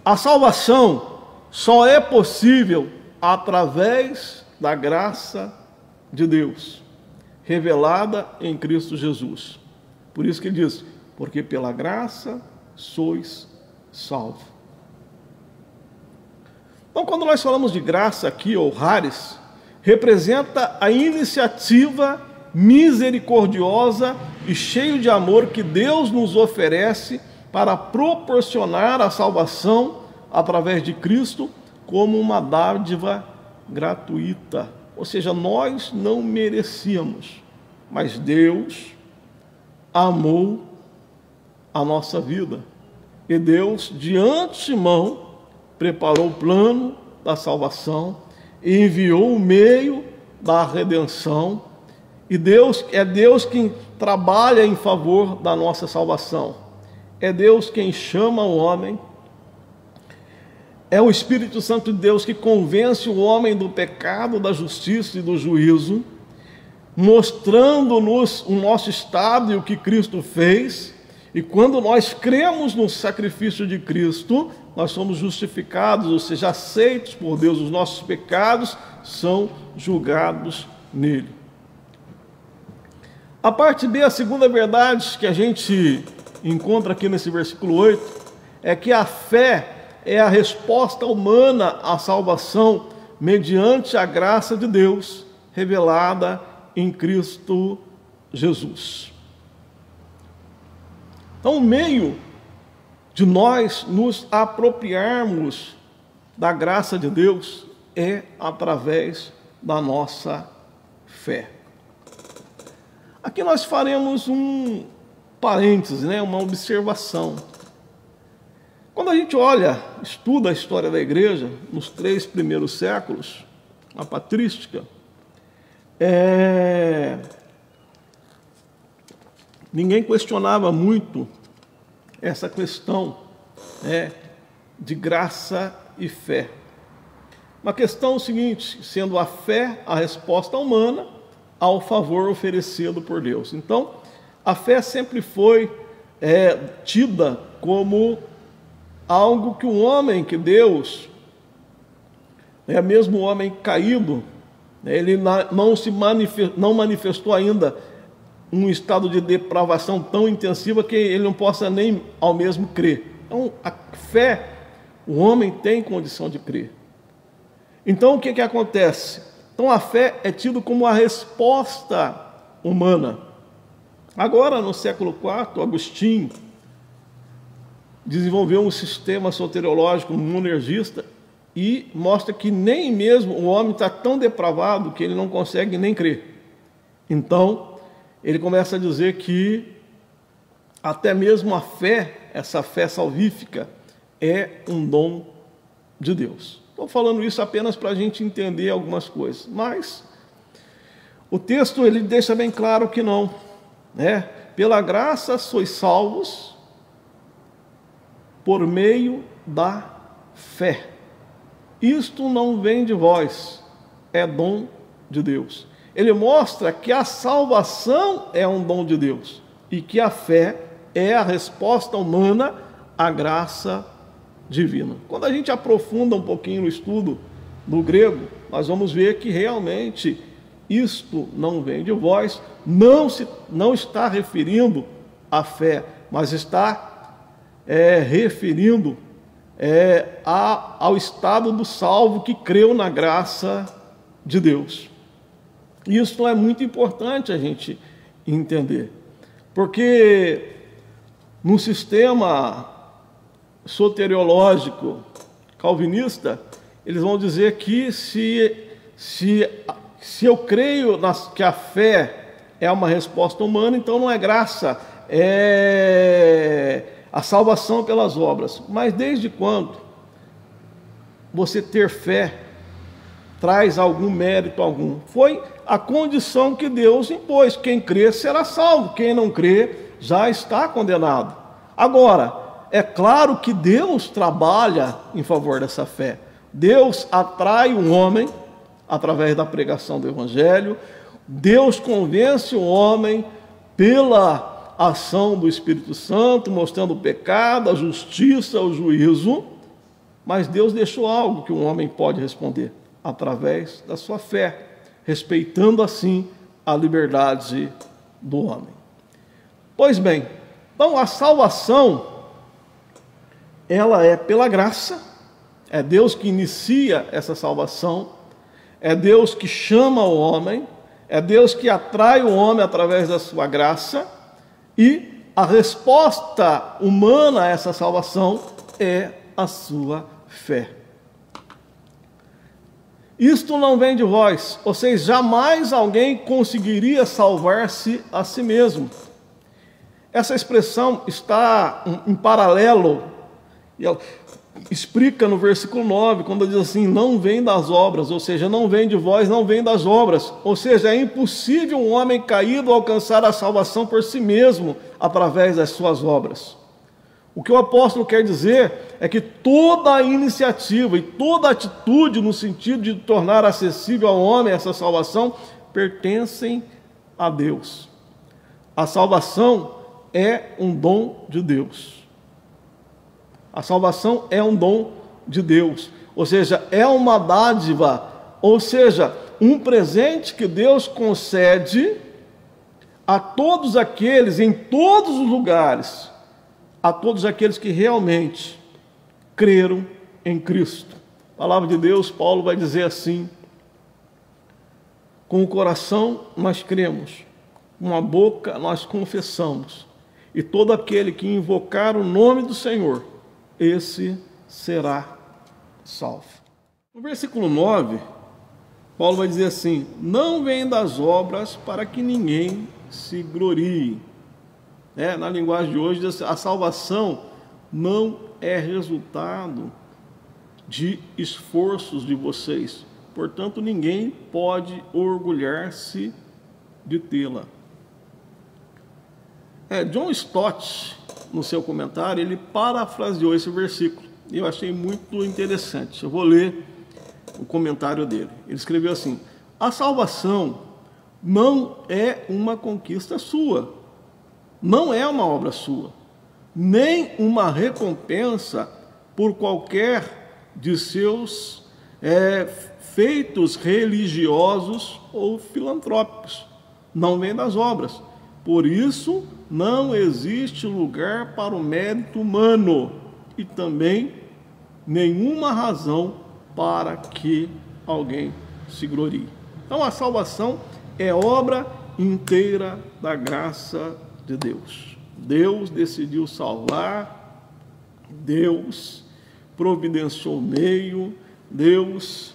a salvação só é possível através da graça de Deus, revelada em Cristo Jesus. Por isso que ele diz: porque pela graça sois salvos. Então, quando nós falamos de graça aqui, ou charis, representa a iniciativa misericordiosa e cheia de amor que Deus nos oferece para proporcionar a salvação através de Cristo como uma dádiva gratuita. Ou seja, nós não merecíamos, mas Deus amou a nossa vida. E Deus, de antemão, preparou o plano da salvação e enviou o meio da redenção E Deus é Deus quem trabalha em favor da nossa salvação. É Deus quem chama o homem. É o Espírito Santo de Deus que convence o homem do pecado, da justiça e do juízo, mostrando-nos o nosso estado e o que Cristo fez. E quando nós cremos no sacrifício de Cristo, nós somos justificados, ou seja, aceitos por Deus. Os nossos pecados são julgados nele. A parte B, a segunda verdade que a gente encontra aqui nesse versículo 8, é que a fé é a resposta humana à salvação mediante a graça de Deus revelada em Cristo Jesus. Então, o meio de nós nos apropriarmos da graça de Deus é através da nossa fé. Aqui nós faremos um parêntese, uma observação. Quando a gente olha, estuda a história da igreja, nos 3 primeiros séculos, a patrística, ninguém questionava muito essa questão de graça e fé. Uma questão seguinte, sendo a fé a resposta humana ao favor oferecido por Deus. Então, a fé sempre foi tida como algo que um homem, que Deus, mesmo o homem caído, ele não manifestou ainda um estado de depravação tão intensiva que ele não possa nem ao mesmo crer. Então, a fé, o homem tem condição de crer. Então, o que acontece? Então, a fé é tida como a resposta humana. Agora, no século IV, Agostinho desenvolveu um sistema soteriológico monergista e mostra que nem mesmo o homem está tão depravado que ele não consegue nem crer. Então, ele começa a dizer que até mesmo a fé, essa fé salvífica, é um dom de Deus. Estou falando isso apenas para a gente entender algumas coisas, mas o texto ele deixa bem claro que não. Pela graça sois salvos por meio da fé. Isto não vem de vós, é dom de Deus. Ele mostra que a salvação é um dom de Deus e que a fé é a resposta humana à graça divina. Quando a gente aprofunda um pouquinho no estudo do grego, nós vamos ver que realmente isto não vem de vós, não está referindo à fé, mas está referindo ao estado do salvo que creu na graça de Deus. Isso é muito importante a gente entender, porque no sistema soteriológico calvinista, eles vão dizer que se eu creio que a fé é uma resposta humana, então não é graça, é a salvação pelas obras. Mas desde quando você ter fé traz algum mérito algum? Foi a condição que Deus impôs. Quem crê será salvo, quem não crê já está condenado. Agora, é claro que Deus trabalha em favor dessa fé. Deus atrai um homem através da pregação do Evangelho. Deus convence o homem pela ação do Espírito Santo, mostrando o pecado, a justiça, o juízo. Mas Deus deixou algo que um homem pode responder através da sua fé, respeitando assim a liberdade do homem. Pois bem, então a salvação, ela é pela graça, é Deus que inicia essa salvação, é Deus que chama o homem, é Deus que atrai o homem através da sua graça, e a resposta humana a essa salvação é a sua fé. Isto não vem de vós, ou seja, jamais alguém conseguiria salvar-se a si mesmo. Essa expressão está em paralelo explica no versículo 9, quando diz assim, não vem das obras, ou seja, não vem de vós, não vem das obras. Ou seja, é impossível um homem caído alcançar a salvação por si mesmo, através das suas obras. O que o apóstolo quer dizer é que toda a iniciativa e toda atitude no sentido de tornar acessível ao homem essa salvação, pertencem a Deus. A salvação é um dom de Deus. A salvação é um dom de Deus, ou seja, é uma dádiva, ou seja, um presente que Deus concede a todos aqueles, em todos os lugares, a todos aqueles que realmente creram em Cristo. A palavra de Deus, Paulo vai dizer assim, com o coração nós cremos, com a boca nós confessamos, e todo aquele que invocar o nome do Senhor, esse será salvo. No versículo 9, Paulo vai dizer assim, não vem das obras para que ninguém se glorie. Na linguagem de hoje, a salvação não é resultado de esforços de vocês. Portanto, ninguém pode orgulhar-se de tê-la. John Stott, no seu comentário, ele parafraseou esse versículo. E eu achei muito interessante. Eu vou ler o comentário dele. Ele escreveu assim, a salvação não é uma conquista sua, não é uma obra sua, nem uma recompensa por qualquer de seus feitos religiosos ou filantrópicos. Não vem das obras. Por isso, não existe lugar para o mérito humano e também nenhuma razão para que alguém se glorie. Então, a salvação é obra inteira da graça de Deus. Deus decidiu salvar, Deus providenciou o meio, Deus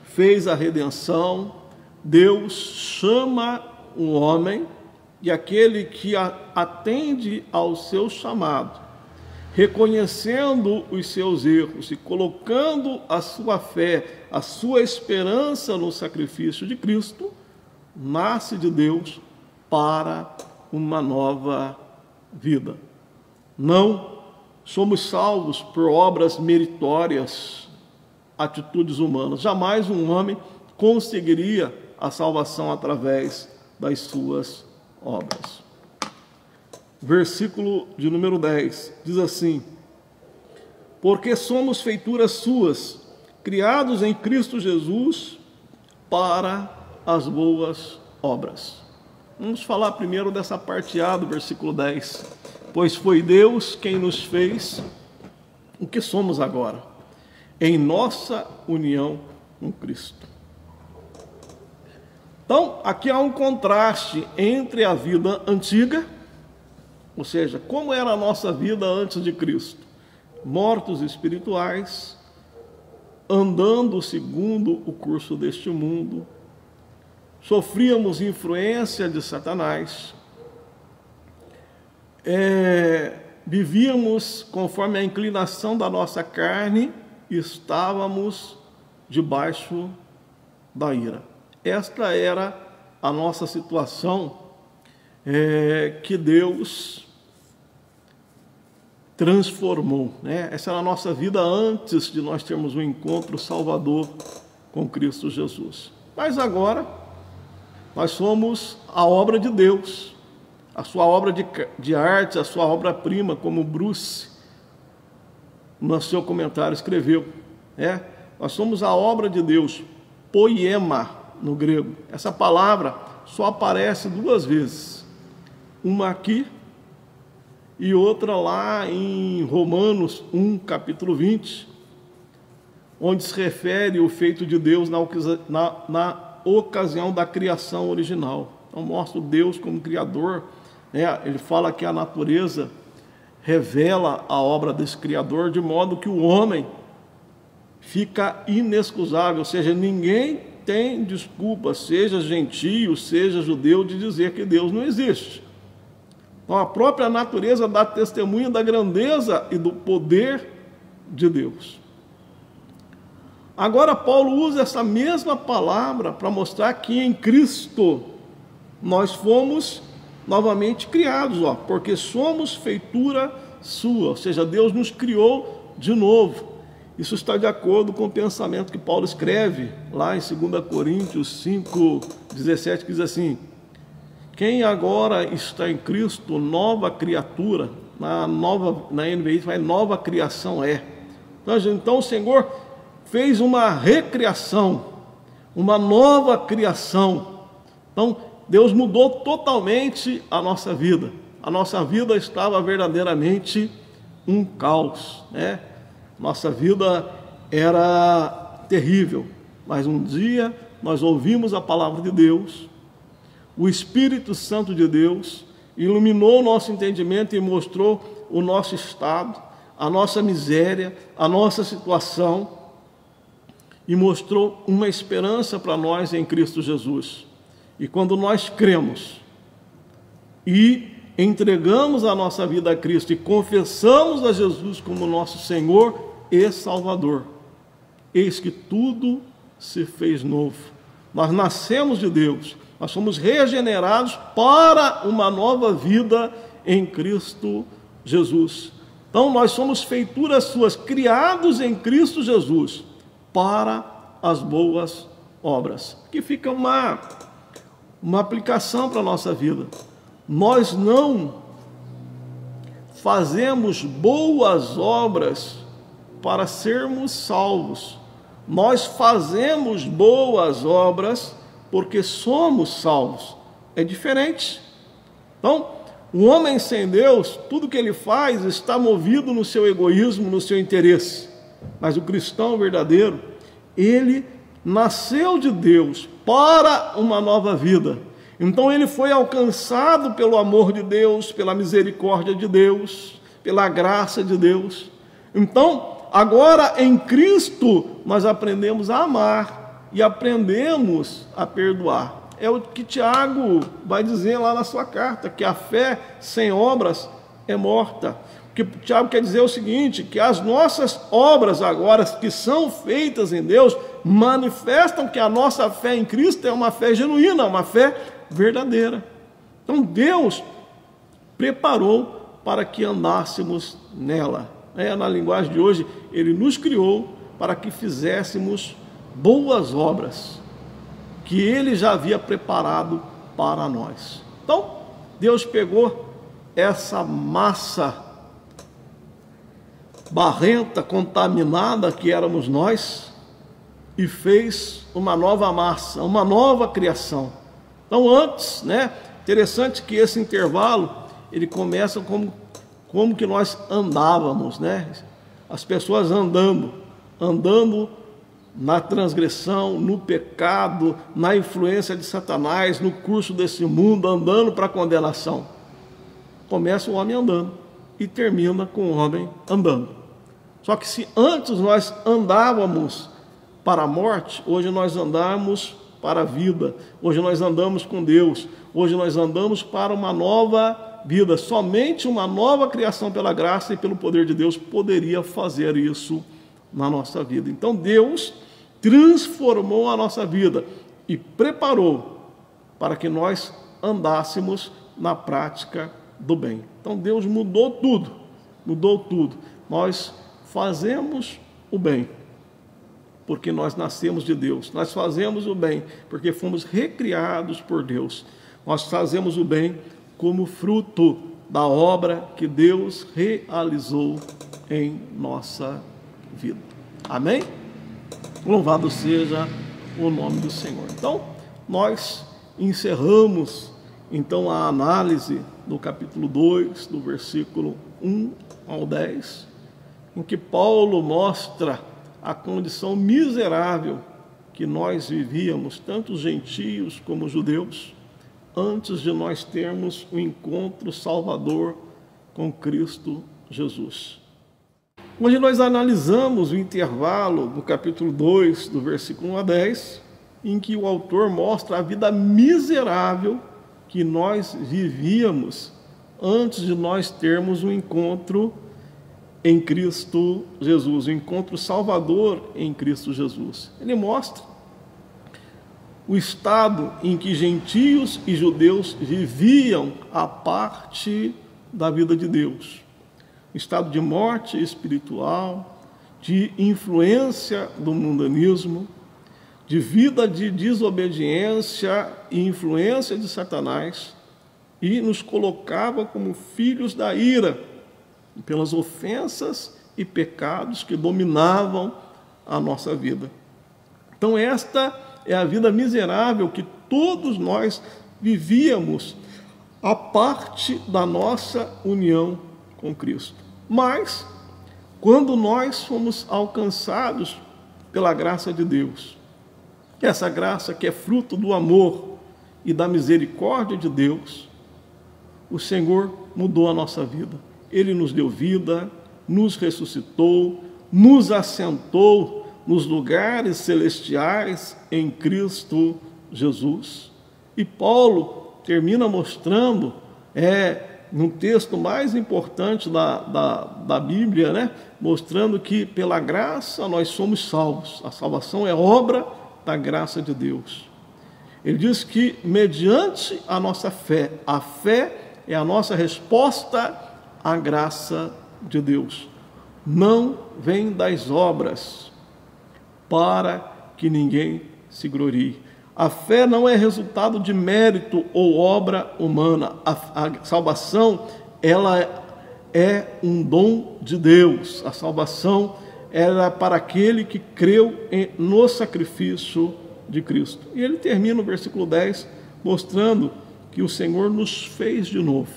fez a redenção, Deus chama o homem, e aquele que atende ao seu chamado, reconhecendo os seus erros e colocando a sua fé, a sua esperança no sacrifício de Cristo, nasce de Deus para uma nova vida. Não somos salvos por obras meritórias, atitudes humanas. Jamais um homem conseguiria a salvação através das suas obras. Versículo de número 10 diz assim: porque somos feituras suas, criados em Cristo Jesus para as boas obras. Vamos falar primeiro dessa parte A do versículo 10. Pois foi Deus quem nos fez o que somos agora, em nossa união com Cristo. Então, aqui há um contraste entre a vida antiga, ou seja, como era a nossa vida antes de Cristo, mortos espirituais, andando segundo o curso deste mundo, sofríamos influência de Satanás, vivíamos conforme a inclinação da nossa carne e estávamos debaixo da ira. Esta era a nossa situação que Deus transformou. Essa era a nossa vida antes de nós termos um encontro salvador com Cristo Jesus. Mas agora, nós somos a obra de Deus, a sua obra de arte, a sua obra-prima, como Bruce, no seu comentário, escreveu. Nós somos a obra de Deus, poema, no grego. Essa palavra só aparece duas vezes, uma aqui e outra lá em Romanos 1, capítulo 20, onde se refere o feito de Deus na ocasião da criação original. Então mostra Deus como Criador. Ele fala que a natureza revela a obra desse Criador, de modo que o homem fica inexcusável, ou seja, ninguém tem desculpa, seja gentio, seja judeu, de dizer que Deus não existe. Então, a própria natureza dá testemunho da grandeza e do poder de Deus. Agora Paulo usa essa mesma palavra para mostrar que em Cristo nós fomos novamente criados, porque somos feitura sua, ou seja, Deus nos criou de novo. Isso está de acordo com o pensamento que Paulo escreve lá em 2 Coríntios 5:17, que diz assim: quem agora está em Cristo, nova criatura, na NVI vai nova criação é. Então o Senhor fez uma recriação, uma nova criação. Então Deus mudou totalmente a nossa vida. A nossa vida estava verdadeiramente um caos, né? Nossa vida era terrível, mas um dia nós ouvimos a palavra de Deus, o Espírito Santo de Deus iluminou o nosso entendimento e mostrou o nosso estado, a nossa miséria, a nossa situação, e mostrou uma esperança para nós em Cristo Jesus. E quando nós cremos e entregamos a nossa vida a Cristo e confessamos a Jesus como nosso Senhor e Salvador, eis que tudo se fez novo. Nós nascemos de Deus, nós somos regenerados para uma nova vida em Cristo Jesus. Então nós somos feituras suas, criados em Cristo Jesus para as boas obras. Aqui fica uma aplicação para a nossa vida. Nós não fazemos boas obras para sermos salvos. Nós fazemos boas obras porque somos salvos. É diferente. Então, o homem sem Deus, tudo que ele faz está movido no seu egoísmo, no seu interesse. Mas o cristão verdadeiro, ele nasceu de Deus para uma nova vida. Então ele foi alcançado pelo amor de Deus, pela misericórdia de Deus, pela graça de Deus. Então, agora em Cristo, nós aprendemos a amar e aprendemos a perdoar. É o que Tiago vai dizer lá na sua carta, que a fé sem obras é morta. O que Tiago quer dizer é o seguinte, que as nossas obras agora, que são feitas em Deus, manifestam que a nossa fé em Cristo é uma fé genuína, uma fé verdadeira. Então Deus preparou para que andássemos nela. Na linguagem de hoje, Ele nos criou para que fizéssemos boas obras que Ele já havia preparado para nós. Então, Deus pegou essa massa barrenta, contaminada que éramos nós, e fez uma nova massa, uma nova criação. Então antes, interessante que esse intervalo, ele começa como que nós andávamos, as pessoas andando na transgressão, no pecado, na influência de Satanás, no curso desse mundo, andando para a condenação. Começa o homem andando e termina com o homem andando. Só que se antes nós andávamos para a morte, hoje nós andamos para a vida, hoje nós andamos com Deus, hoje nós andamos para uma nova vida. Somente uma nova criação pela graça e pelo poder de Deus poderia fazer isso na nossa vida. Então Deus transformou a nossa vida e preparou para que nós andássemos na prática do bem. Então Deus mudou tudo, Nós fazemos o bem porque nós nascemos de Deus. Nós fazemos o bem porque fomos recriados por Deus. Nós fazemos o bem como fruto da obra que Deus realizou em nossa vida. Amém? Louvado seja o nome do Senhor. Então, nós encerramos então a análise do capítulo 2, do versículo 1 ao 10, em que Paulo mostra a condição miserável que nós vivíamos, tanto os gentios como os judeus, antes de nós termos o encontro salvador com Cristo Jesus. Hoje nós analisamos o intervalo do capítulo 2, do versículo 1 a 10, em que o autor mostra a vida miserável que nós vivíamos antes de nós termos um encontro em Cristo Jesus, o encontro salvador em Cristo Jesus. Ele mostra o estado em que gentios e judeus viviam a parte da vida de Deus. O estado de morte espiritual, de influência do mundanismo, de vida de desobediência e influência de Satanás, e nos colocava como filhos da ira, pelas ofensas e pecados que dominavam a nossa vida. Então esta é a vida miserável que todos nós vivíamos a parte da nossa união com Cristo. Mas, quando nós fomos alcançados pela graça de Deus, essa graça que é fruto do amor e da misericórdia de Deus, o Senhor mudou a nossa vida. Ele nos deu vida, nos ressuscitou, nos assentou nos lugares celestiais em Cristo Jesus. E Paulo termina mostrando, no texto mais importante da Bíblia, né? Mostrando que pela graça nós somos salvos. A salvação é obra da graça de Deus. Ele diz que mediante a nossa fé, a fé é a nossa resposta à graça de Deus. Não vem das obras, para que ninguém se glorie. A fé não é resultado de mérito ou obra humana. A salvação, ela é um dom de Deus. A salvação era para aquele que creu no sacrifício de Cristo. E ele termina o versículo 10 mostrando que o Senhor nos fez de novo.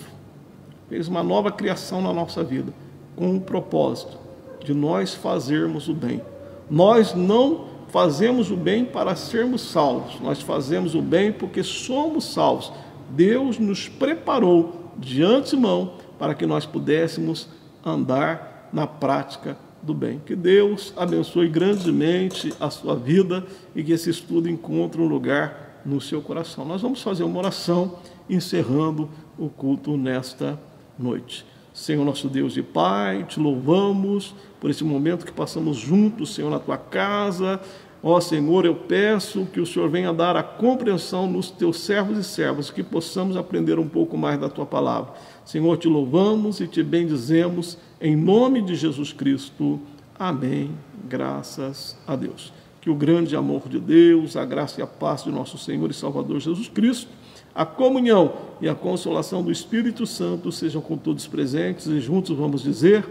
Fez uma nova criação na nossa vida, com o propósito de nós fazermos o bem. Nós não fazemos o bem para sermos salvos, nós fazemos o bem porque somos salvos. Deus nos preparou de antemão para que nós pudéssemos andar na prática do bem. Que Deus abençoe grandemente a sua vida e que esse estudo encontre um lugar no seu coração. Nós vamos fazer uma oração encerrando o culto nesta noite. Senhor nosso Deus e Pai, te louvamos por esse momento que passamos juntos, Senhor, na tua casa. Ó Senhor, eu peço que o Senhor venha dar a compreensão nos teus servos e servas, que possamos aprender um pouco mais da tua palavra. Senhor, te louvamos e te bendizemos em nome de Jesus Cristo. Amém. Graças a Deus. Que o grande amor de Deus, a graça e a paz de nosso Senhor e Salvador Jesus Cristo, a comunhão e a consolação do Espírito Santo sejam com todos presentes e juntos vamos dizer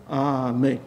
amém.